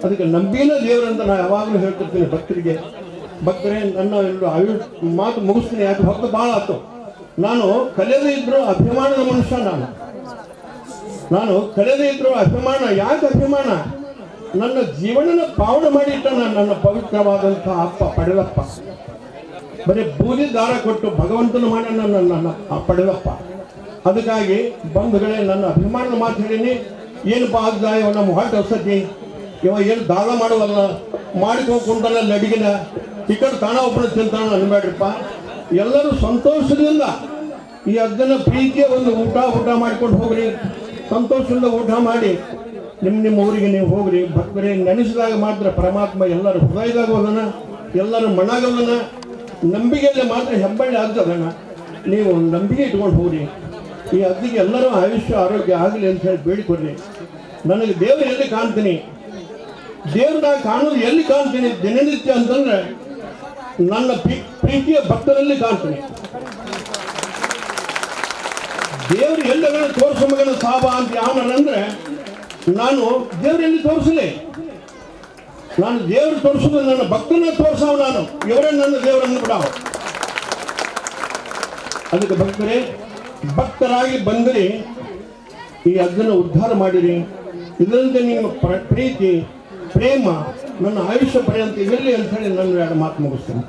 ಅದಕ್ಕೆ ನಂಬಿನ ದೇವರಂತ ನಾನು ಯಾವಾಗಲೂ ಹೇಳ್ತಿರ್ತೀನಿ ಭಕ್ತರಿಗೆ. ಭಕ್ತರೇ, ನನ್ನ ಮಾತು ಮುಗಿಸ್ತೀನಿ, ಯಾಕೆ ಭಕ್ತ ಭಾಳ ಆಯ್ತು. ನಾನು ಕಲಿಯದೇ ಇದ್ರು ಅಭಿಮಾನದ ಮನುಷ್ಯ. ನಾನು ಕಲಿಯದೇ ಇದ್ರು ಅಭಿಮಾನ. ಯಾಕೆ ಅಭಿಮಾನ? ನನ್ನ ಜೀವನನ ಪಾವನ ಮಾಡಿಟ್ಟ ನನ್ನ ಪವಿತ್ರವಾದಂಥ ಅಪ್ಪ ಪಡೆದಪ್ಪ. ಬರೀ ಬೂದಿ ದಾರ ಕೊಟ್ಟು ಭಗವಂತನ ಮಾಡ ನನ್ನ ಪಡೆದಪ್ಪ. ಅದಕ್ಕಾಗಿ ಬಂಧುಗಳೇ, ನನ್ನ ಅಭಿಮಾನದ ಮಾತು ಹೇಳೀನಿ. ಏನಪ್ಪ ಆಗ್ದ ಇವ ನಮ್ಮ ಹೊಟ್ಟೆ ಹೊಸತಿ, ಇವ ಏನು ದಾನ ಮಾಡುವಲ್ಲ, ಮಾಡಿಕೊಂಡ್ಕೊಂಡಲ್ಲ ಅಡಿಗೆನ ಈ ಕಡೆ ತಾಣ ಒಬ್ಬನ ತಿಂತಾನ ಅನ್ಬೇಡ್ರಪ್ಪ. ಎಲ್ಲರೂ ಸಂತೋಷದಿಂದ ಈ ಅಜ್ಜನ ಪ್ರೀತಿಯ ಒಂದು ಊಟ ಮಾಡ್ಕೊಂಡು ಹೋಗ್ರಿ. ಸಂತೋಷದಿಂದ ಊಟ ಮಾಡಿ ನಿಮ್ಮ ಊರಿಗೆ ನೀವು ಹೋಗ್ರಿ. ಭಕ್ತರೇ, ನೆನೆಸಿದಾಗ ಮಾತ್ರ ಪರಮಾತ್ಮ ಎಲ್ಲರ ಹೃದಯದಾಗ ಹೋದನ, ಎಲ್ಲರ ಮನಗಲ್ಲನ. ನಂಬಿಕೆಯಲ್ಲಿ ಮಾತ್ರ ಹೆಬ್ಬಳ್ಳಿ ಆಗ್ತದಣ್ಣ. ನೀವು ನಂಬಿಕೆ ಇಟ್ಕೊಂಡು ಹೋಗ್ರಿ. ಈ ಅಜ್ಜಿಗೆ ಎಲ್ಲರೂ ಆಯುಷ್ಯ ಆರೋಗ್ಯ ಆಗಲಿ ಅಂತ ಹೇಳಿ ಬೇಡಿಕೊಡ್ರಿ. ನನಗೆ ದೇವರು ಎಲ್ಲಿ ಕಾಣ್ತೀನಿ, ದೇವ್ರನ್ನ ಕಾಣೋದು ಎಲ್ಲಿ ಕಾಣ್ತೀನಿ ದಿನನಿತ್ಯ ಅಂತಂದ್ರೆ ನನ್ನ ಪ್ರೀತಿಯ ಭಕ್ತರಲ್ಲಿ ಕಾಣ್ತೀನಿ. ದೇವರು ಎಲ್ಲಗಳ ತೋರಿಸೋ ಮಗನ ಸಾಬ ಅಂತ ಯಾವನಂದ್ರೆ ನಾನು ದೇವರಲ್ಲಿ ತೋರಿಸಲಿ. ನಾನು ದೇವರು ತೋರಿಸೋದು ನನ್ನ ಭಕ್ತನ ತೋರಿಸವ. ನಾನು ಇವರೇ ನನ್ನ ದೇವರನ್ನು ಬಿಡಾವ. ಅದಕ್ಕೆ ಭಕ್ತರೇ, ಭಕ್ತರಾಗಿ ಬಂದರೆ ಈ ಅಜ್ಜನ ಉದ್ಧಾರ ಮಾಡಿರಿ. ಇದರಿಂದ ನಿಮ್ಮ ಪ್ರೀತಿ ಪ್ರೇಮ ನನ್ನ ಆಯುಷ್ಯ ಪರ್ಯಂತ ಇರಲಿ ಅಂತ ಹೇಳಿ ನನ್ನ ಎರಡು ಮಾತು ಮುಗಿಸ್ತೇನೆ.